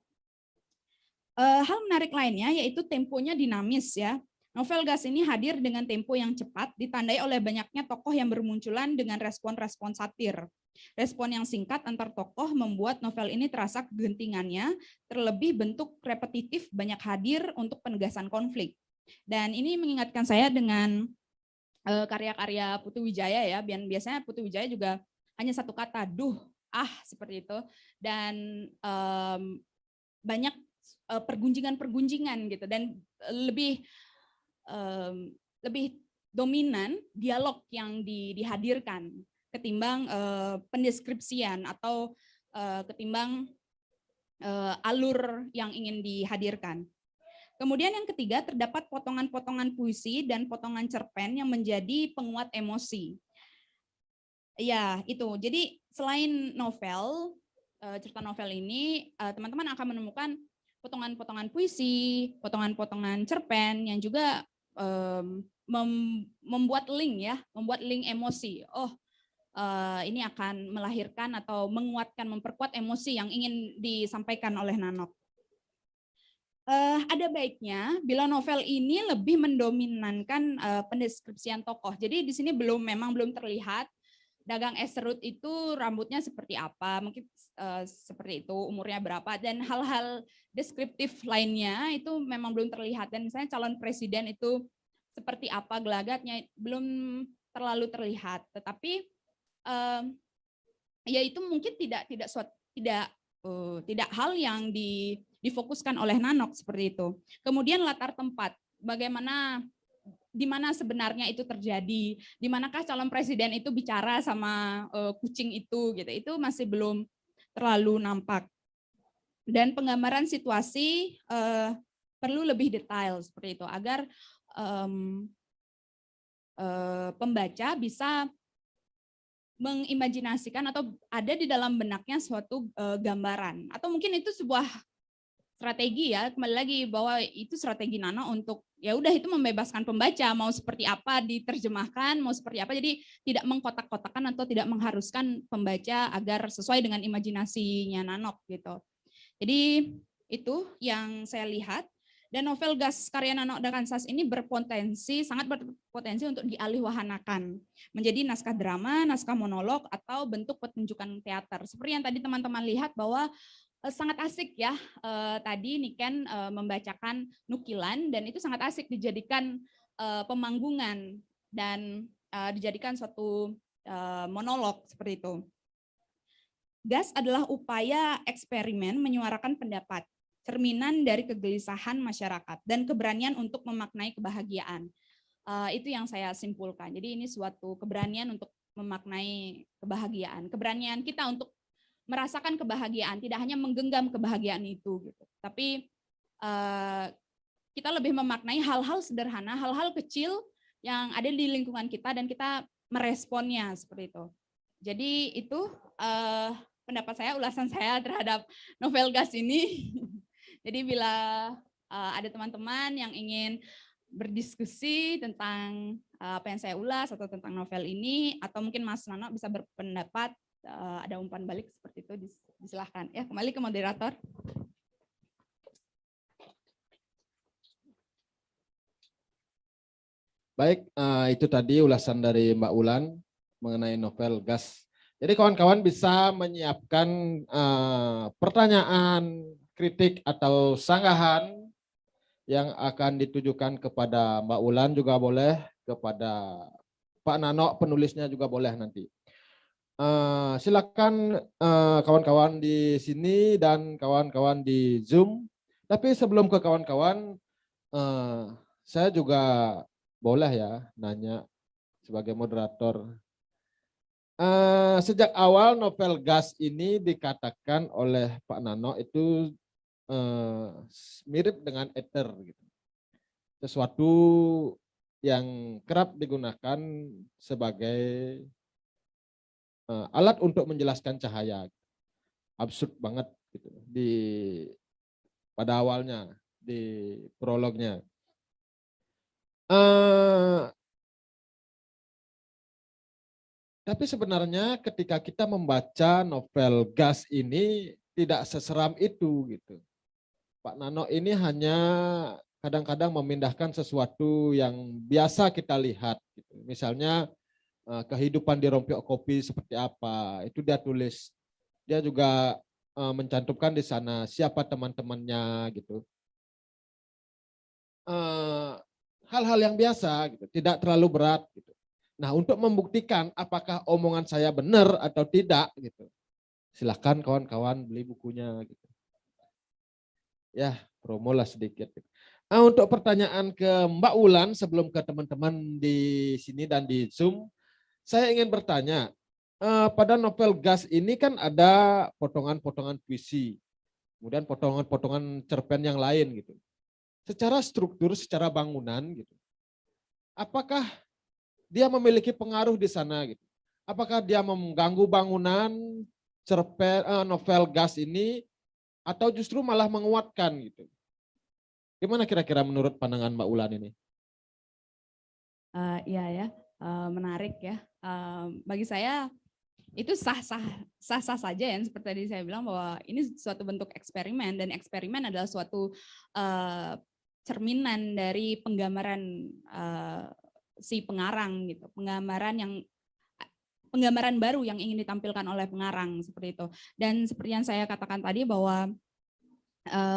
Hal menarik lainnya yaitu temponya dinamis ya. Novel Gas ini hadir dengan tempo yang cepat, ditandai oleh banyaknya tokoh yang bermunculan dengan respon-respon satir. Respon yang singkat antar tokoh membuat novel ini terasa kegentingannya, terlebih bentuk repetitif banyak hadir untuk penegasan konflik. Dan ini mengingatkan saya dengan karya-karya Putu Wijaya ya. Biasanya Putu Wijaya juga hanya satu kata, duh, seperti itu. Dan banyak pergunjingan-pergunjingan gitu, dan lebih dominan dialog yang dihadirkan ketimbang pendeskripsian atau ketimbang alur yang ingin dihadirkan. Kemudian yang ketiga, terdapat potongan-potongan puisi dan potongan cerpen yang menjadi penguat emosi. Ya, itu. Jadi selain novel, cerita novel ini, teman-teman akan menemukan potongan-potongan puisi, potongan-potongan cerpen yang juga membuat link ya, membuat link emosi. Ini akan melahirkan atau menguatkan, memperkuat emosi yang ingin disampaikan oleh Nanok. Ada baiknya bila novel ini lebih mendominankan pendeskripsian tokoh. Jadi di sini memang belum terlihat dagang es serut itu rambutnya seperti apa, mungkin seperti itu, umurnya berapa, dan hal-hal deskriptif lainnya itu memang belum terlihat. Dan misalnya calon presiden itu seperti apa gelagatnya belum terlalu terlihat. Tetapi ya itu mungkin tidak hal yang difokuskan oleh Nanok seperti itu. Kemudian latar tempat, bagaimana di mana sebenarnya itu terjadi, di manakah calon presiden itu bicara sama kucing itu gitu. Itu masih belum terlalu nampak. Dan penggambaran situasi perlu lebih detail seperti itu agar pembaca bisa mengimajinasikan atau ada di dalam benaknya suatu gambaran, atau mungkin itu sebuah strategi ya, kembali lagi bahwa itu strategi Nano untuk ya udah itu membebaskan pembaca mau seperti apa diterjemahkan, mau seperti apa, jadi tidak mengkotak-kotakan atau tidak mengharuskan pembaca agar sesuai dengan imajinasinya Nanok gitu. Jadi itu yang saya lihat. Dan novel Gas karya Nanok Dakansas ini sangat berpotensi untuk dialihwahanakan menjadi naskah drama, naskah monolog, atau bentuk pertunjukan teater. Seperti yang tadi teman-teman lihat bahwa sangat asik ya, tadi Niken membacakan nukilan, dan itu sangat asik dijadikan pemanggungan dan dijadikan suatu monolog seperti itu. Gas adalah upaya eksperimen menyuarakan pendapat, cerminan dari kegelisahan masyarakat dan keberanian untuk memaknai kebahagiaan. Itu yang saya simpulkan. Jadi ini suatu keberanian untuk memaknai kebahagiaan, keberanian kita untuk merasakan kebahagiaan, tidak hanya menggenggam kebahagiaan itu, gitu. Tapi kita lebih memaknai hal-hal sederhana, hal-hal kecil yang ada di lingkungan kita dan kita meresponnya seperti itu. Jadi itu pendapat saya, ulasan saya terhadap novel Gas ini. Jadi bila ada teman-teman yang ingin berdiskusi tentang apa yang saya ulas atau tentang novel ini, atau mungkin Mas Nano bisa berpendapat, ada umpan balik seperti itu, disilahkan. Ya, kembali ke moderator. Baik, itu tadi ulasan dari Mbak Ulan mengenai novel Gas. Jadi kawan-kawan bisa menyiapkan pertanyaan, kritik atau sanggahan yang akan ditujukan kepada Mbak Ulan juga boleh, kepada Pak Nano penulisnya juga boleh nanti. Silakan kawan-kawan di sini dan kawan-kawan di Zoom. Tapi sebelum ke kawan-kawan, saya juga boleh ya nanya sebagai moderator. Sejak awal novel Gas ini dikatakan oleh Pak Nano itu mirip dengan ether, gitu. Sesuatu yang kerap digunakan sebagai alat untuk menjelaskan cahaya. Absurd banget gitu pada awalnya di prolognya. Tapi sebenarnya ketika kita membaca novel Gas ini tidak seseram itu gitu. Pak Nano ini hanya kadang-kadang memindahkan sesuatu yang biasa kita lihat gitu. Misalnya kehidupan di Rompiok Kopi seperti apa, itu dia tulis. Dia juga mencantumkan di sana siapa teman-temannya gitu. Hal-hal yang biasa gitu, tidak terlalu berat gitu. Nah, untuk membuktikan apakah omongan saya benar atau tidak gitu, silahkan kawan-kawan beli bukunya gitu. Ya, promo lah sedikit. Untuk pertanyaan ke Mbak Ulan sebelum ke teman-teman di sini dan di Zoom, saya ingin bertanya, pada novel Gas ini kan ada potongan-potongan puisi, kemudian potongan-potongan cerpen yang lain gitu. Secara struktur, secara bangunan gitu, apakah dia memiliki pengaruh di sana gitu? Apakah dia mengganggu bangunan cerpen novel Gas ini atau justru malah menguatkan gitu? Gimana kira-kira menurut pandangan Mbak Ulan ini? Iya ya, menarik ya. Bagi saya itu sah-sah saja ya, seperti tadi saya bilang bahwa ini suatu bentuk eksperimen, dan eksperimen adalah suatu cerminan dari penggambaran si pengarang gitu, penggambaran baru yang ingin ditampilkan oleh pengarang seperti itu. Dan seperti yang saya katakan tadi bahwa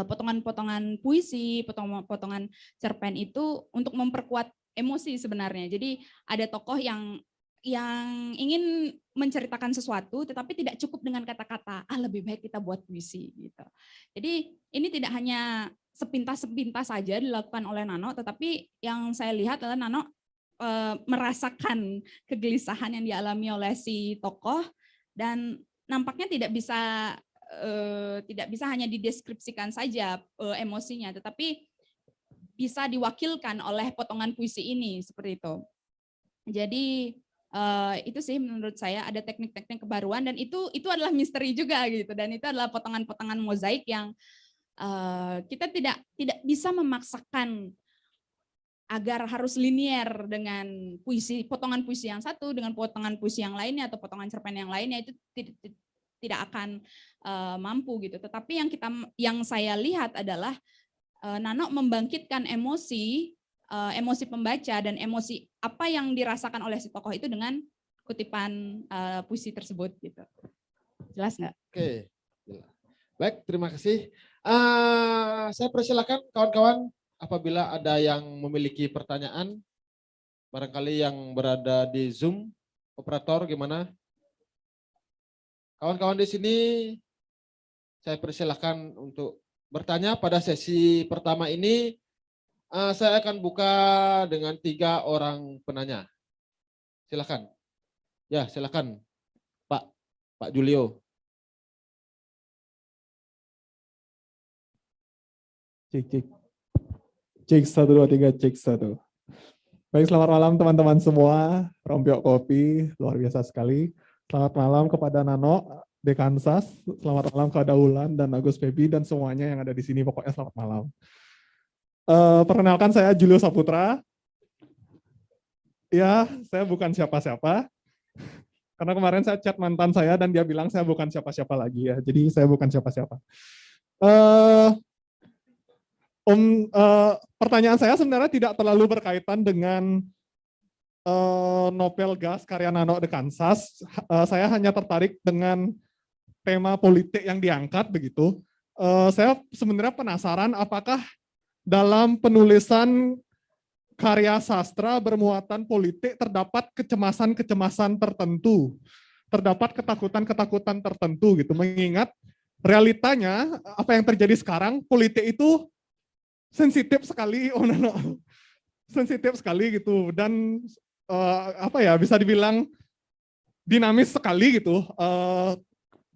potongan-potongan puisi, potongan cerpen itu untuk memperkuat emosi sebenarnya. Jadi ada tokoh yang ingin menceritakan sesuatu tetapi tidak cukup dengan kata-kata, lebih baik kita buat puisi gitu. Jadi ini tidak hanya sepintas-sepintas saja dilakukan oleh Nano, tetapi yang saya lihat adalah Nano merasakan kegelisahan yang dialami oleh si tokoh, dan nampaknya tidak bisa hanya dideskripsikan saja emosinya, tetapi bisa diwakilkan oleh potongan puisi ini seperti itu. Jadi itu sih menurut saya ada teknik-teknik kebaruan, dan itu adalah misteri juga gitu, dan itu adalah potongan-potongan mozaik yang kita tidak bisa memaksakan agar harus linier dengan puisi, potongan puisi yang satu dengan potongan puisi yang lainnya atau potongan cerpen yang lainnya, itu tidak akan mampu gitu. Tetapi yang saya lihat adalah Nano membangkitkan emosi pembaca dan emosi apa yang dirasakan oleh si tokoh itu dengan kutipan puisi tersebut gitu. Jelas nggak? Oke, baik, terima kasih. Saya persilakan kawan-kawan apabila ada yang memiliki pertanyaan, barangkali yang berada di Zoom, operator gimana? Kawan-kawan di sini saya persilakan untuk bertanya pada sesi pertama ini. Saya akan buka dengan 3 orang penanya. Silakan. Ya, silakan, Pak Julio. Cek 1, 2, 3, cek 1. Baik, selamat malam teman-teman semua. Rompiok Kopi, luar biasa sekali. Selamat malam kepada Nano, Dekansas. Selamat malam kepada Ulan dan Agus Febi dan semuanya yang ada di sini. Pokoknya selamat malam. Perkenalkan, saya Julio Saputra. Ya, saya bukan siapa-siapa. Karena kemarin saya chat mantan saya dan dia bilang saya bukan siapa-siapa lagi ya. Jadi saya bukan siapa-siapa. Pertanyaan saya sebenarnya tidak terlalu berkaitan dengan novel Gas karya Nano Dekansas. Saya hanya tertarik dengan tema politik yang diangkat begitu. Saya sebenarnya penasaran apakah dalam penulisan karya sastra bermuatan politik terdapat kecemasan-kecemasan tertentu, terdapat ketakutan-ketakutan tertentu gitu. Mengingat realitanya apa yang terjadi sekarang, politik itu sensitif sekali, sensitif sekali gitu, dan bisa dibilang dinamis sekali gitu.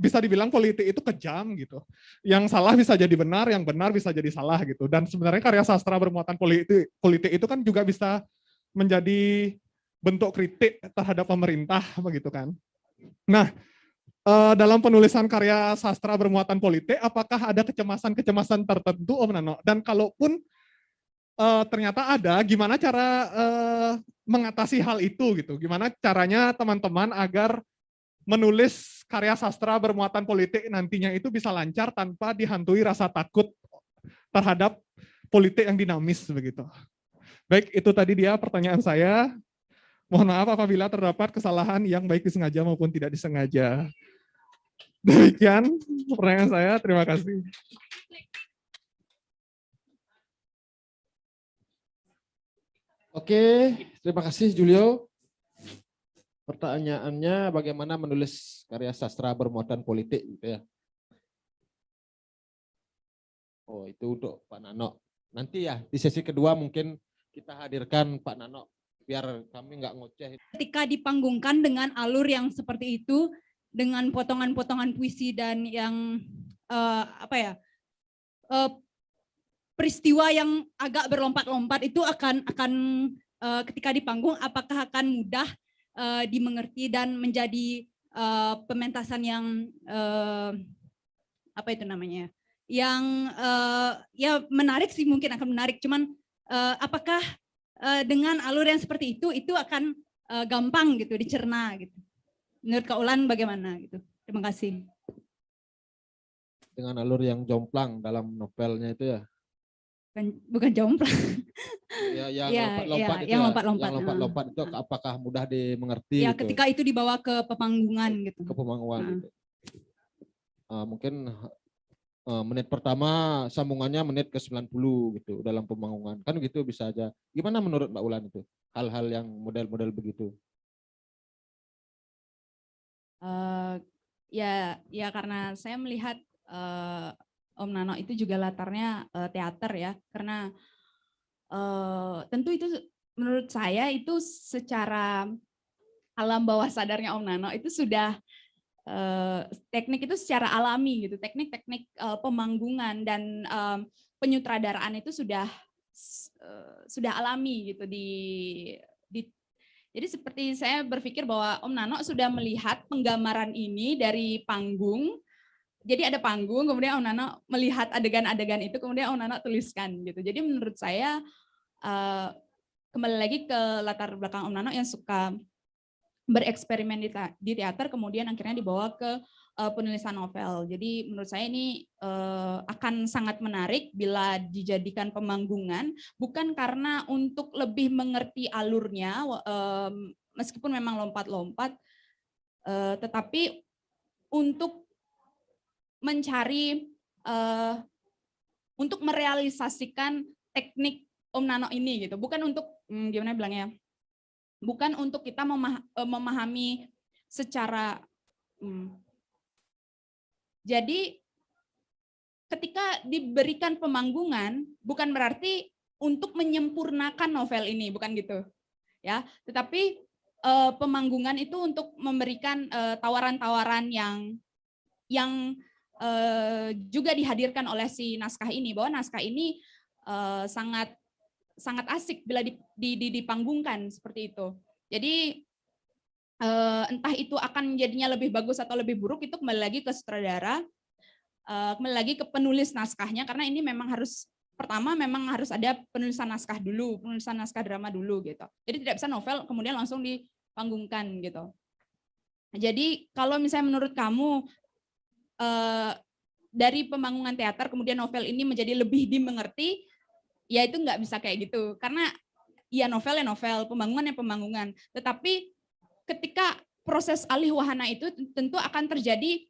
Bisa dibilang politik itu kejam gitu. Yang salah bisa jadi benar, yang benar bisa jadi salah gitu. Dan sebenarnya karya sastra bermuatan politik itu kan juga bisa menjadi bentuk kritik terhadap pemerintah begitu kan. Nah, dalam penulisan karya sastra bermuatan politik, apakah ada kecemasan-kecemasan tertentu, Om Nano? Dan kalaupun ternyata ada, gimana cara mengatasi hal itu gitu? Gimana caranya teman-teman agar menulis karya sastra bermuatan politik nantinya itu bisa lancar tanpa dihantui rasa takut terhadap politik yang dinamis begitu? Baik, itu tadi dia pertanyaan saya. Mohon maaf apabila terdapat kesalahan yang baik disengaja maupun tidak disengaja. Demikian pertanyaan saya, terima kasih. Oke, terima kasih Julio. Pertanyaannya bagaimana menulis karya sastra bermuatan politik gitu ya. Oh, itu untuk Pak Nano. Nanti ya di sesi kedua mungkin kita hadirkan Pak Nano biar kami nggak ngoceh. Ketika dipanggungkan dengan alur yang seperti itu, dengan potongan-potongan puisi dan yang peristiwa yang agak berlompat-lompat itu akan ketika di panggung apakah akan mudah dimengerti dan menjadi pementasan yang yang ya menarik sih, mungkin akan menarik, cuman apakah dengan alur yang seperti itu akan gampang gitu dicerna gitu. Menurut Kak Ulan bagaimana gitu? Terima kasih. Dengan alur yang jomplang dalam novelnya itu ya. Bukan jomplang. Yang lompat-lompat itu apakah mudah dimengerti? Ya, gitu? ketika itu dibawa ke pemanggungan gitu. Ke pemanggungan. Gitu. Mungkin menit pertama sambungannya menit ke 90 gitu dalam pemanggungan. Kan gitu bisa aja. Gimana menurut Mbak Ulan itu? Hal-hal yang model-model begitu. Ya karena saya melihat Om Nano itu juga latarnya teater ya, karena tentu itu menurut saya itu secara alam bawah sadarnya Om Nano itu sudah teknik itu secara alami gitu, teknik-teknik pemanggungan dan penyutradaraan itu sudah alami gitu jadi seperti saya berpikir bahwa Om Nano sudah melihat penggambaran ini dari panggung Jadi ada panggung, kemudian Om Nano melihat adegan-adegan itu, kemudian Om Nano tuliskan gitu. Jadi menurut saya kembali lagi ke latar belakang Om Nano yang suka bereksperimen di teater, kemudian akhirnya dibawa ke penulisan novel. Jadi menurut saya ini akan sangat menarik bila dijadikan pemanggungan, bukan karena untuk lebih mengerti alurnya, meskipun memang lompat-lompat, tetapi untuk mencari, untuk merealisasikan teknik Om Nano ini gitu, bukan untuk gimana bilangnya, bukan untuk kita memahami secara jadi ketika diberikan pemanggungan bukan berarti untuk menyempurnakan novel ini, bukan gitu ya, tetapi pemanggungan itu untuk memberikan tawaran-tawaran yang juga dihadirkan oleh si naskah ini, bahwa naskah ini sangat asik bila dipanggungkan seperti itu. Jadi entah itu akan jadinya lebih bagus atau lebih buruk, itu kembali lagi ke sutradara, kembali lagi ke penulis naskahnya, karena ini memang harus, pertama memang harus ada penulisan naskah dulu, penulisan naskah drama dulu gitu. Jadi tidak bisa novel kemudian langsung dipanggungkan gitu. Jadi kalau misalnya menurut kamu dari pembangunan teater kemudian novel ini menjadi lebih dimengerti, ya itu nggak bisa kayak gitu. Karena ya novel, pembangunan ya pembangunan. Tetapi ketika proses alih wahana itu tentu akan terjadi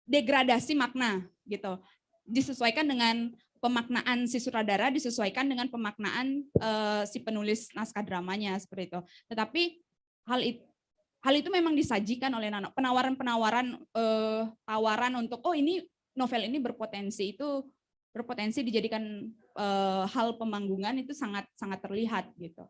degradasi makna gitu. Disesuaikan dengan pemaknaan si sutradara, disesuaikan dengan pemaknaan si penulis naskah dramanya seperti itu. Tetapi hal itu memang disajikan oleh Nano. Penawaran-penawaran tawaran untuk ini novel ini berpotensi dijadikan hal pemanggungan itu sangat terlihat gitu.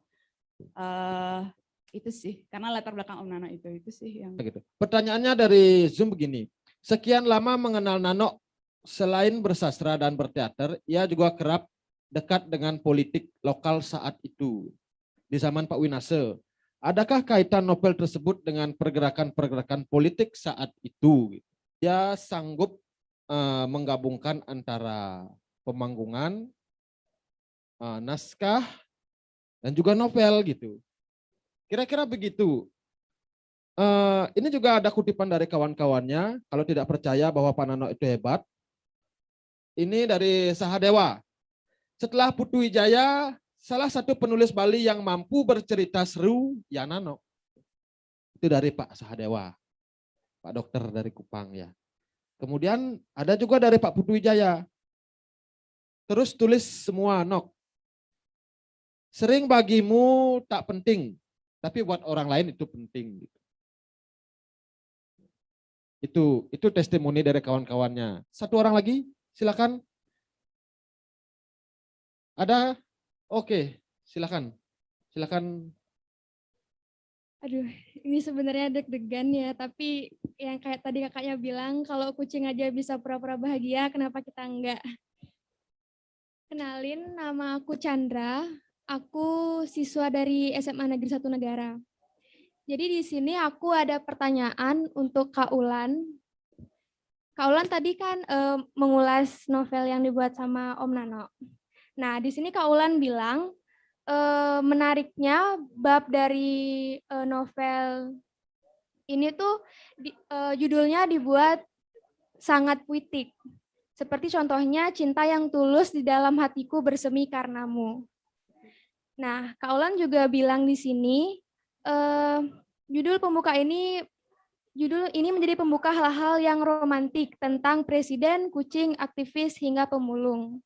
Itu sih, karena latar belakang Om Nano itu sih yang gitu. Pertanyaannya dari Zoom begini. Sekian lama mengenal Nano, selain bersastra dan berteater, ia juga kerap dekat dengan politik lokal saat itu. Di zaman Pak Winase, adakah kaitan novel tersebut dengan pergerakan-pergerakan politik saat itu? Dia sanggup menggabungkan antara pemanggungan, naskah, dan juga novel gitu. Kira-kira begitu. Ini juga ada kutipan dari kawan-kawannya, kalau tidak percaya bahwa Pak Nano itu hebat. Ini dari Sahadewa. Setelah Putu Wijaya, salah satu penulis Bali yang mampu bercerita seru, ya Nano. Itu dari Pak Sahadewa, Pak dokter dari Kupang ya. Kemudian ada juga dari Pak Putu Wijaya. Terus tulis semua, Nok. Sering bagimu tak penting, tapi buat orang lain itu penting. Itu testimoni dari kawan-kawannya. Satu orang lagi, silakan. Ada? Oke, silakan. Silakan. Aduh, ini sebenarnya deg-degan ya, tapi yang kayak tadi kakaknya bilang, kalau kucing aja bisa pura-pura bahagia, kenapa kita enggak? Kenalin, nama aku Chandra, aku siswa dari SMA Negeri 1 Negara. Jadi di sini aku ada pertanyaan untuk Kak Ulan. Kak Ulan tadi kan mengulas novel yang dibuat sama Om Nano. Nah, di sini Kak Ulan bilang menariknya bab dari novel ini tuh judulnya dibuat sangat puitik. Seperti contohnya cinta yang tulus di dalam hatiku bersemi karenamu. Nah, Kak Ulan juga bilang di sini judul ini menjadi pembuka hal-hal yang romantik tentang presiden, kucing, aktivis hingga pemulung.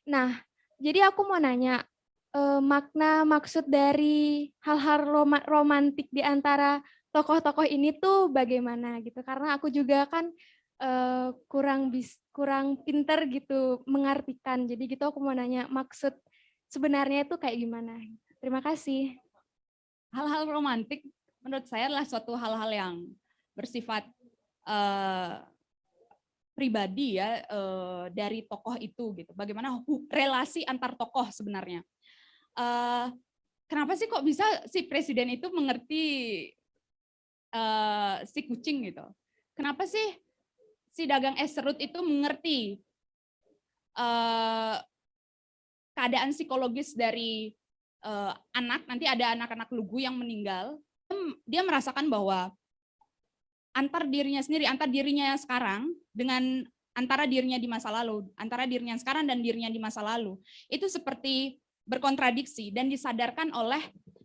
Nah, jadi aku mau nanya makna maksud dari hal-hal romantik di antara tokoh-tokoh ini tuh bagaimana gitu, karena aku juga kan kurang pinter gitu mengartikan, jadi gitu aku mau nanya maksud sebenarnya itu kayak gimana. Terima kasih. hal-hal romantik menurut saya adalah suatu hal-hal yang bersifat pribadi ya dari tokoh itu gitu. Bagaimana relasi antar tokoh sebenarnya. Kenapa sih kok bisa si presiden itu mengerti si kucing gitu? kenapa sih si dagang es serut itu mengerti keadaan psikologis dari anak, nanti ada anak-anak lugu yang meninggal, dia merasakan bahwa antar dirinya sendiri, antar dirinya sekarang dengan antara dirinya di masa lalu, antara dirinya sekarang dan dirinya di masa lalu, itu seperti berkontradiksi dan disadarkan oleh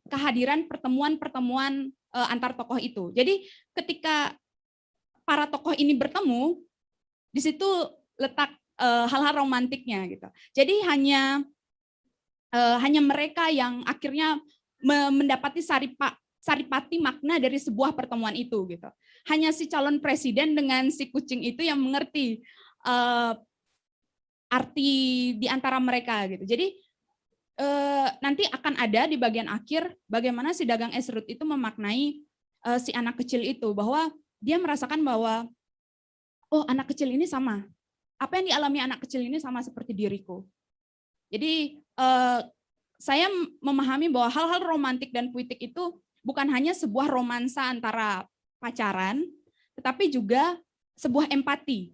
kehadiran pertemuan-pertemuan antar tokoh itu. Jadi ketika para tokoh ini bertemu, di situ letak hal-hal romantiknya gitu. Jadi hanya mereka yang akhirnya mendapati saripati makna dari sebuah pertemuan itu gitu. Hanya si calon presiden dengan si kucing itu yang mengerti arti di antara mereka gitu. Jadi nanti akan ada di bagian akhir bagaimana si dagang es serut itu memaknai si anak kecil itu, bahwa dia merasakan bahwa oh, anak kecil ini sama. Apa yang dialami anak kecil ini sama seperti diriku. Jadi saya memahami bahwa hal-hal romantik dan puitik itu bukan hanya sebuah romansa antara pacaran, tetapi juga sebuah empati.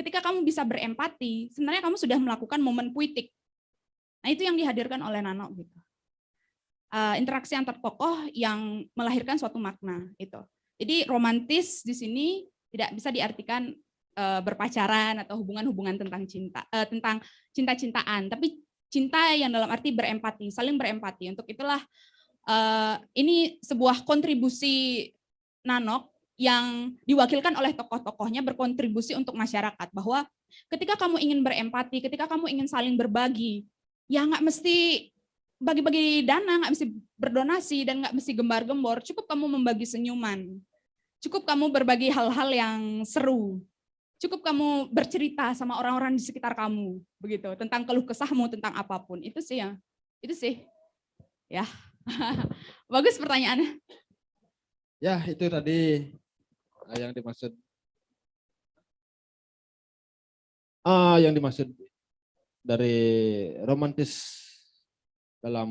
Ketika kamu bisa berempati, sebenarnya kamu sudah melakukan momen puitik. Nah, itu yang dihadirkan oleh Nano gitu. Interaksi antar tokoh yang melahirkan suatu makna itu. Jadi romantis di sini tidak bisa diartikan berpacaran atau hubungan-hubungan tentang cinta, tentang cinta-cintaan, tapi cinta yang dalam arti berempati, saling berempati. Untuk itulah ini sebuah kontribusi Nanok yang diwakilkan oleh tokoh-tokohnya berkontribusi untuk masyarakat, bahwa ketika kamu ingin berempati, ketika kamu ingin saling berbagi, ya nggak mesti bagi-bagi dana, nggak mesti berdonasi, dan nggak mesti gembar-gembor, cukup kamu membagi senyuman, cukup kamu berbagi hal-hal yang seru, cukup kamu bercerita sama orang-orang di sekitar kamu, begitu, tentang keluh kesahmu, tentang apapun, itu sih ya. Bagus pertanyaannya. Ya, itu tadi yang dimaksud. Yang dimaksud dari romantis dalam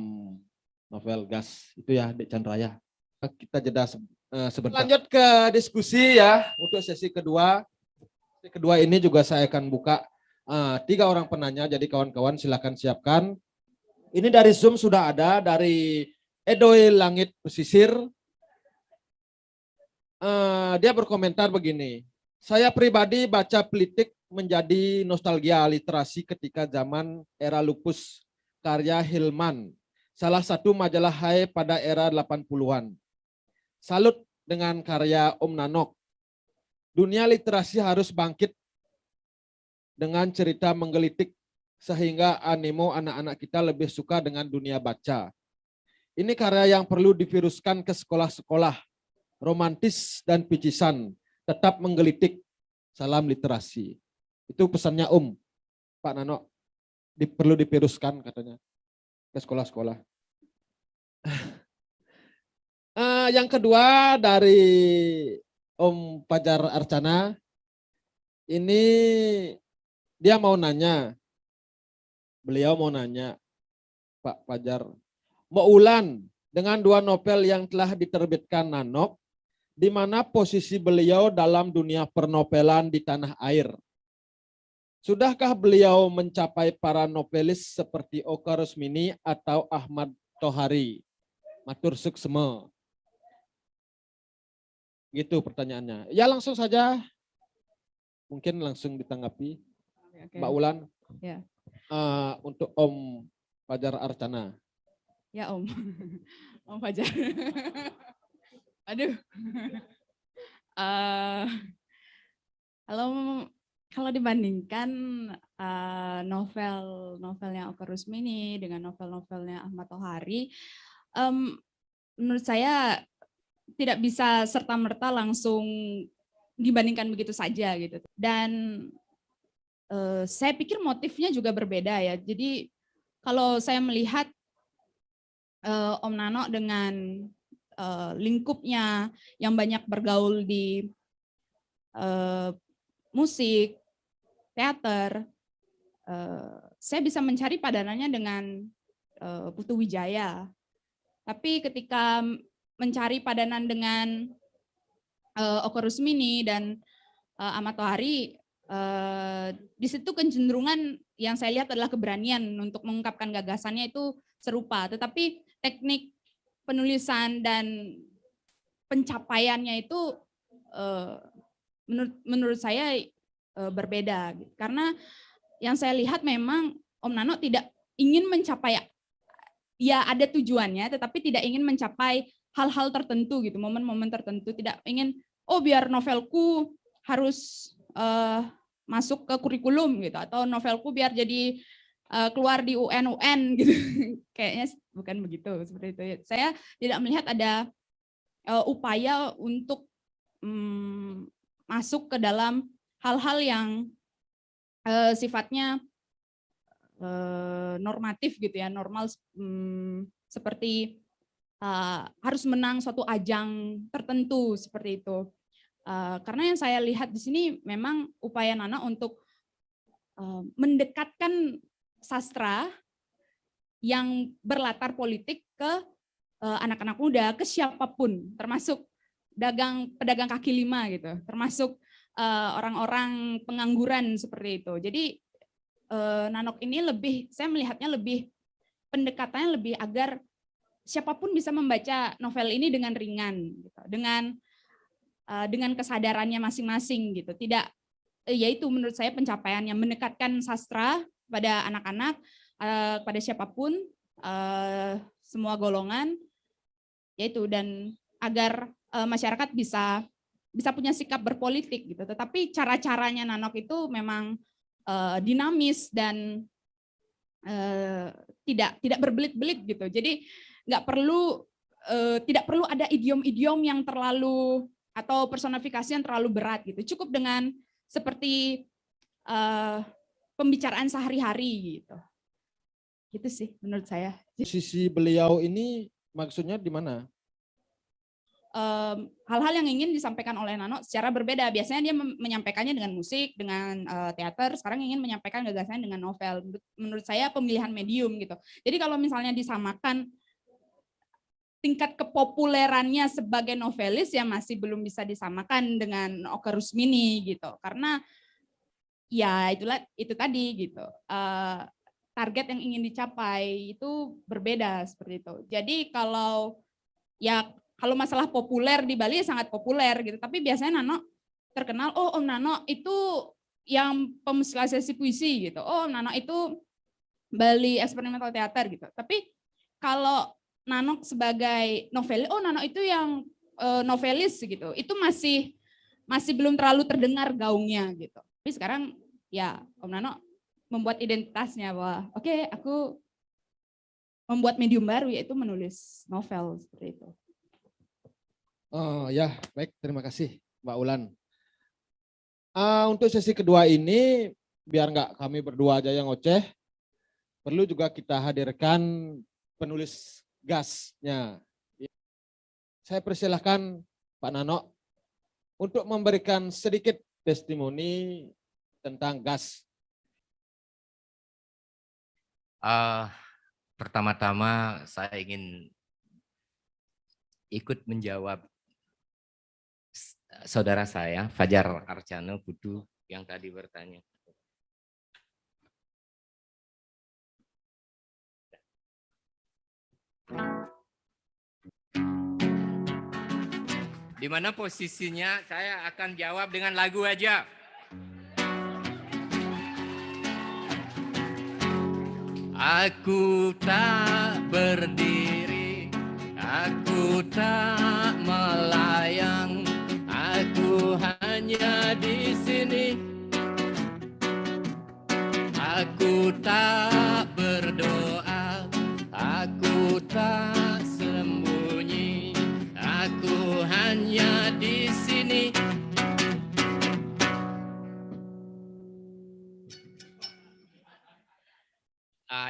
novel Gas itu ya, Dek Chandraya. Kita jeda sebentar. Lanjut ke diskusi ya untuk sesi kedua. Sesi kedua ini juga saya akan buka 3 orang penanya, jadi kawan-kawan silakan siapkan. Ini dari Zoom sudah ada, dari Edoy Langit Pesisir. Dia berkomentar begini, saya pribadi baca Pelitik menjadi nostalgia literasi ketika zaman era lupus karya Hilman, salah satu majalah Hai pada era 80-an. Salut dengan karya Om Nanok. Dunia literasi harus bangkit dengan cerita menggelitik sehingga animo anak-anak kita lebih suka dengan dunia baca. Ini karya yang perlu diviruskan ke sekolah-sekolah. Romantis dan picisan, tetap menggelitik, salam literasi. Itu pesannya Pak Nano, perlu diviruskan katanya ke sekolah-sekolah. Yang kedua dari Om Fajar Arcana, ini dia mau nanya, beliau mau nanya, Pak Fajar, Mbak Ulan, dengan 2 novel yang telah diterbitkan Nanok, di mana posisi beliau dalam dunia pernovelan di tanah air? Sudahkah beliau mencapai para novelis seperti Oka Rusmini atau Ahmad Tohari? Matur suksema. Gitu pertanyaannya. Ya langsung saja, mungkin langsung ditanggapi. Oke. Mbak Ulan. Ya. Untuk Om Fajar Arcana. Ya Om, Om Fajar. Aduh. Kalau dibandingkan novelnya Oka Rusmini dengan novel-novelnya Ahmad Tohari, menurut saya tidak bisa serta-merta langsung dibandingkan begitu saja gitu. Dan saya pikir motifnya juga berbeda ya. Jadi kalau saya melihat Om Nano dengan lingkupnya yang banyak bergaul di musik, teater, saya bisa mencari padanannya dengan Putu Wijaya. Tapi ketika mencari padanan dengan Oka Rusmini dan Ahmad Tohari, di situ kecenderungan yang saya lihat adalah keberanian untuk mengungkapkan gagasannya itu serupa, tetapi teknik penulisan dan pencapaiannya itu menurut saya berbeda, karena yang saya lihat memang Om Nano tidak ingin mencapai, ya ada tujuannya, tetapi tidak ingin mencapai hal-hal tertentu gitu, momen-momen tertentu, tidak ingin biar novelku harus masuk ke kurikulum gitu, atau novelku biar jadi keluar di UN gitu. Kayaknya bukan begitu, seperti itu. Saya tidak melihat ada upaya untuk masuk ke dalam hal-hal yang sifatnya normatif gitu ya, normal, seperti harus menang suatu ajang tertentu seperti itu. Karena yang saya lihat di sini memang upaya Nana untuk mendekatkan sastra yang berlatar politik ke anak-anak muda, ke siapapun, termasuk pedagang kaki lima gitu, termasuk orang-orang pengangguran seperti itu. Jadi Nanok ini saya melihatnya pendekatannya lebih agar siapapun bisa membaca novel ini dengan ringan, gitu, dengan kesadarannya masing-masing gitu. Tidak, yaitu menurut saya pencapaiannya mendekatkan sastra pada anak-anak, pada siapapun, semua golongan, yaitu, dan agar masyarakat bisa punya sikap berpolitik gitu. Tetapi cara-caranya Nanok itu memang dinamis dan tidak berbelit-belit gitu. Jadi tidak perlu ada idiom-idiom yang terlalu, atau personifikasi yang terlalu berat gitu. Cukup dengan seperti pembicaraan sehari-hari gitu. Gitu sih menurut saya. Sisi beliau ini maksudnya di mana? Hal-hal yang ingin disampaikan oleh Nano secara berbeda. Biasanya dia menyampaikannya dengan musik, dengan teater, sekarang ingin menyampaikan gagasannya dengan novel. Menurut saya pemilihan medium gitu. Jadi kalau misalnya disamakan tingkat kepopulerannya sebagai novelis, ya masih belum bisa disamakan dengan Oka Rusmini gitu. Karena ya itu tadi gitu. Target yang ingin dicapai itu berbeda seperti itu. Jadi kalau masalah populer di Bali sangat populer gitu, tapi biasanya Nano terkenal, Om Nano itu yang pemusikalisasi puisi gitu, Om Nano itu Bali Experimental Theater gitu. Tapi kalau Nano sebagai novelis, Nano itu yang novelis gitu, itu masih belum terlalu terdengar gaungnya gitu. Tapi sekarang ya Om Nano membuat identitasnya bahwa oke, aku membuat medium baru, yaitu menulis novel seperti itu. Oh ya, baik, terima kasih Mbak Ulan. Untuk sesi kedua ini, biar nggak kami berdua aja yang ngoceh, perlu juga kita hadirkan penulis gasnya. Saya persilahkan Pak Nano untuk memberikan sedikit testimoni tentang gas. Pertama-tama saya ingin ikut menjawab saudara saya, Fajar Arcano Budu, yang tadi bertanya. Di mana posisinya? Saya akan jawab dengan lagu aja. Aku tak berdiri, aku tak melayang, aku hanya di sini. Aku tak berdoa, aku tak sembunyi, aku hanya di sini.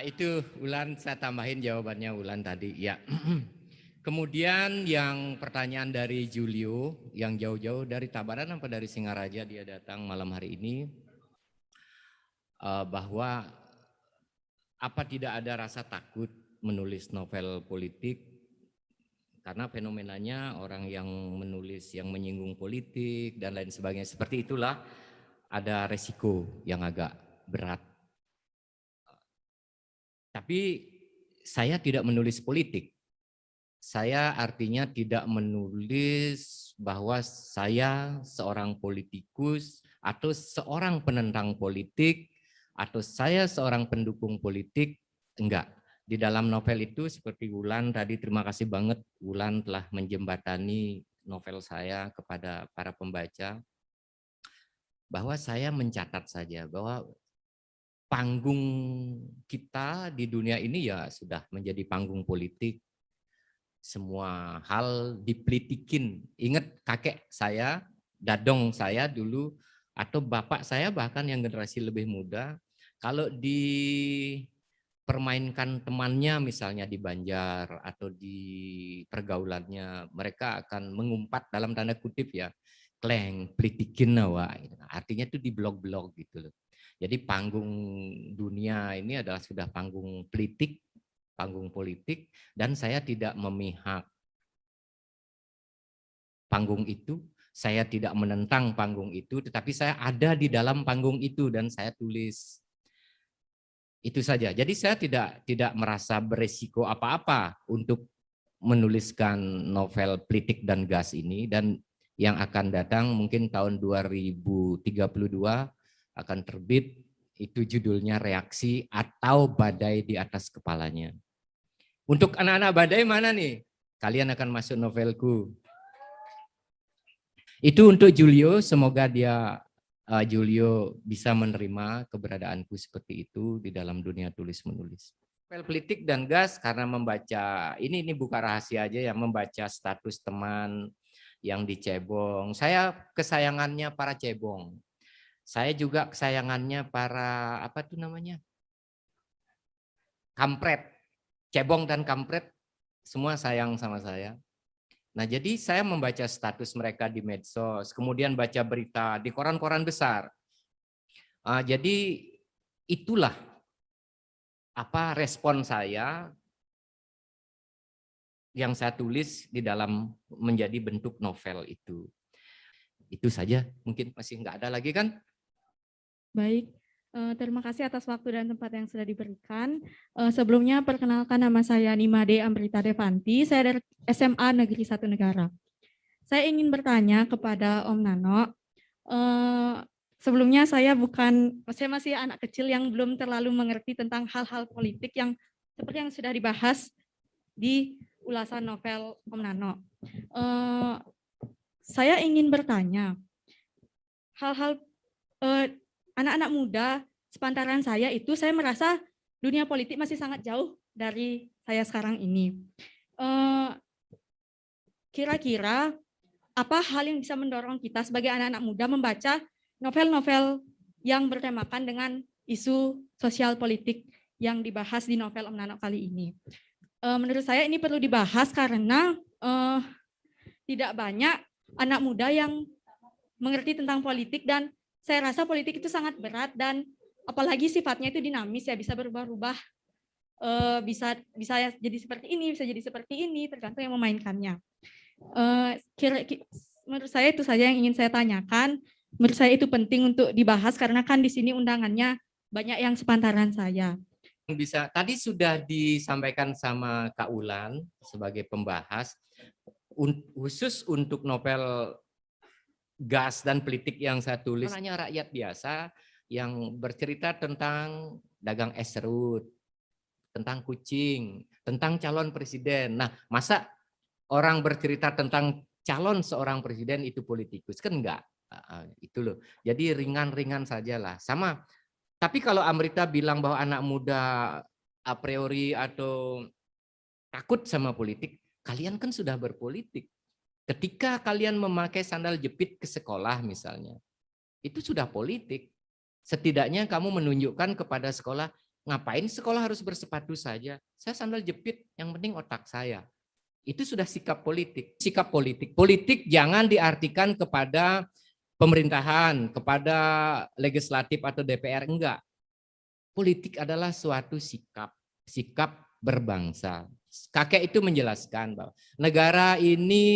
Itu Ulan, saya tambahin jawabannya Ulan tadi. Ya. Kemudian yang pertanyaan dari Julio, yang jauh-jauh dari Tabaran apa dari Singaraja dia datang malam hari ini, bahwa apa tidak ada rasa takut menulis novel politik karena fenomenanya orang yang menulis yang menyinggung politik dan lain sebagainya. Seperti itulah ada resiko yang agak berat. Tapi saya tidak menulis politik. Saya artinya tidak menulis bahwa saya seorang politikus atau seorang penentang politik atau saya seorang pendukung politik, enggak. Di dalam novel itu seperti Wulan tadi, terima kasih banget Wulan telah menjembatani novel saya kepada para pembaca, bahwa saya mencatat saja bahwa panggung kita di dunia ini ya sudah menjadi panggung politik. Semua hal dipolitikin. Ingat kakek saya, dadong saya dulu, atau bapak saya bahkan yang generasi lebih muda, kalau dipermainkan temannya misalnya di Banjar atau di pergaulannya, mereka akan mengumpat dalam tanda kutip ya, kleng, politikin nawa. Artinya itu di blog-blog gitu loh. Jadi panggung dunia ini adalah sudah panggung politik, dan saya tidak memihak panggung itu, saya tidak menentang panggung itu, tetapi saya ada di dalam panggung itu dan saya tulis. Itu saja. Jadi saya tidak merasa beresiko apa-apa untuk menuliskan novel Plitik dan Gas ini, dan yang akan datang mungkin tahun 2032 akan terbit, itu judulnya Reaksi atau Badai di Atas Kepalanya. Untuk anak-anak badai mana nih? Kalian akan masuk novelku. Itu untuk Julio, semoga Julio bisa menerima keberadaanku seperti itu di dalam dunia tulis-menulis. Novel Plitik dan Gas karena membaca, ini buka rahasia aja ya, membaca status teman yang dicebong. Saya kesayangannya para cebong. Saya juga kesayangannya para, apa tuh namanya? Kampret. Cebong dan kampret semua sayang sama saya. Nah, jadi saya membaca status mereka di medsos, kemudian baca berita di koran-koran besar. Jadi itulah apa respon saya yang saya tulis di dalam menjadi bentuk novel itu. Itu saja, mungkin masih nggak ada lagi kan? Baik. Terima kasih atas waktu dan tempat yang sudah diberikan. Sebelumnya perkenalkan, nama saya Nimade Amrita Devanti, saya dari SMA Negeri 1 Negara. Saya ingin bertanya kepada Om Nano, sebelumnya saya masih anak kecil yang belum terlalu mengerti tentang hal-hal politik yang seperti yang sudah dibahas di ulasan novel Om Nano. Saya ingin bertanya, hal-hal anak-anak muda sepantaran saya itu, saya merasa dunia politik masih sangat jauh dari saya sekarang ini. Kira-kira apa hal yang bisa mendorong kita sebagai anak-anak muda membaca novel-novel yang bertemakan dengan isu sosial politik yang dibahas di novel Om Nano kali ini? Menurut saya ini perlu dibahas karena tidak banyak anak muda yang mengerti tentang politik, dan saya rasa politik itu sangat berat dan apalagi sifatnya itu dinamis ya, bisa berubah-ubah, bisa jadi seperti ini, bisa jadi seperti ini, tergantung yang memainkannya. Menurut saya itu saja yang ingin saya tanyakan. Menurut saya itu penting untuk dibahas karena kan di sini undangannya banyak yang sepantaran saya. Bisa, tadi sudah disampaikan sama Kak Ulan sebagai pembahas, khusus untuk novel Gas dan Plitik yang saya tulis, hanya rakyat biasa yang bercerita tentang dagang es serut, tentang kucing, tentang calon presiden. Nah, masa orang bercerita tentang calon seorang presiden itu politikus? Kan enggak. Itu loh. Jadi ringan-ringan sajalah. Sama. Tapi kalau Amrita bilang bahwa anak muda a priori atau takut sama politik, kalian kan sudah berpolitik. Ketika kalian memakai sandal jepit ke sekolah misalnya, itu sudah politik. Setidaknya kamu menunjukkan kepada sekolah, ngapain sekolah harus bersepatu saja? Saya sandal jepit, yang penting otak saya. Itu sudah sikap politik. Sikap politik. Politik jangan diartikan kepada pemerintahan, kepada legislatif atau DPR, enggak. Politik adalah suatu sikap berbangsa. kakek itu menjelaskan bahwa negara ini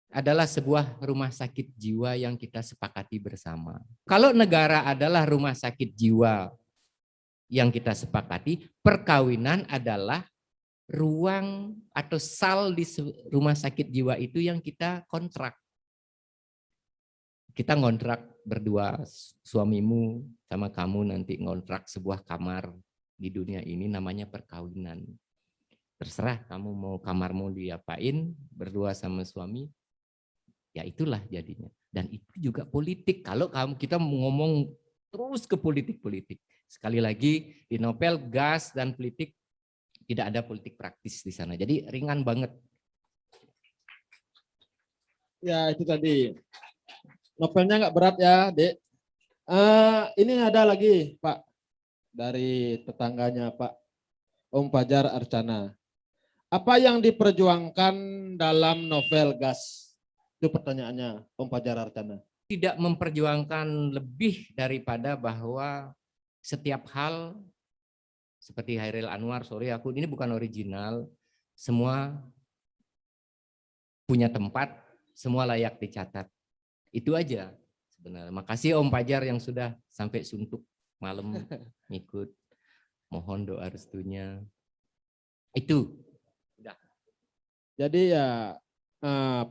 adalah sebuah rumah sakit jiwa yang kita sepakati bersama. Kalau negara adalah rumah sakit jiwa yang kita sepakati, perkawinan adalah ruang atau sal di rumah sakit jiwa itu yang kita kontrak. Kita ngontrak berdua, suamimu sama kamu nanti ngontrak sebuah kamar di dunia ini, namanya perkawinan. Terserah kamu mau kamarmu diapain, berdua sama suami, ya itulah jadinya. Dan itu juga politik. Kalau kita ngomong terus ke politik-politik. Sekali lagi di novel gas dan politik tidak ada politik praktis di sana. Jadi ringan banget. Ya itu tadi. Novelnya nggak berat ya, Dek. Ini ada lagi, Pak. Dari tetangganya Pak Om Fajar Arcana. Apa yang diperjuangkan dalam novel Gas? Itu pertanyaannya, Om Fajar Arcana. Tidak memperjuangkan lebih daripada bahwa setiap hal seperti Hairil Anwar, sorry aku ini bukan original, semua punya tempat, semua layak dicatat. Itu aja sebenarnya. Makasih Om Fajar yang sudah sampai suntuk malam ikut. Mohon doa restunya. Itu. Udah. Jadi ya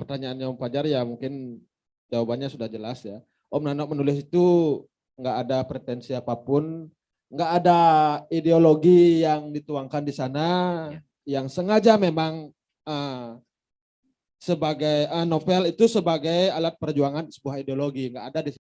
pertanyaannya Om Fajar ya mungkin jawabannya sudah jelas ya. Om Nano menulis itu nggak ada pretensi apapun, nggak ada ideologi yang dituangkan di sana, yang sengaja memang sebagai novel itu sebagai alat perjuangan sebuah ideologi, nggak ada di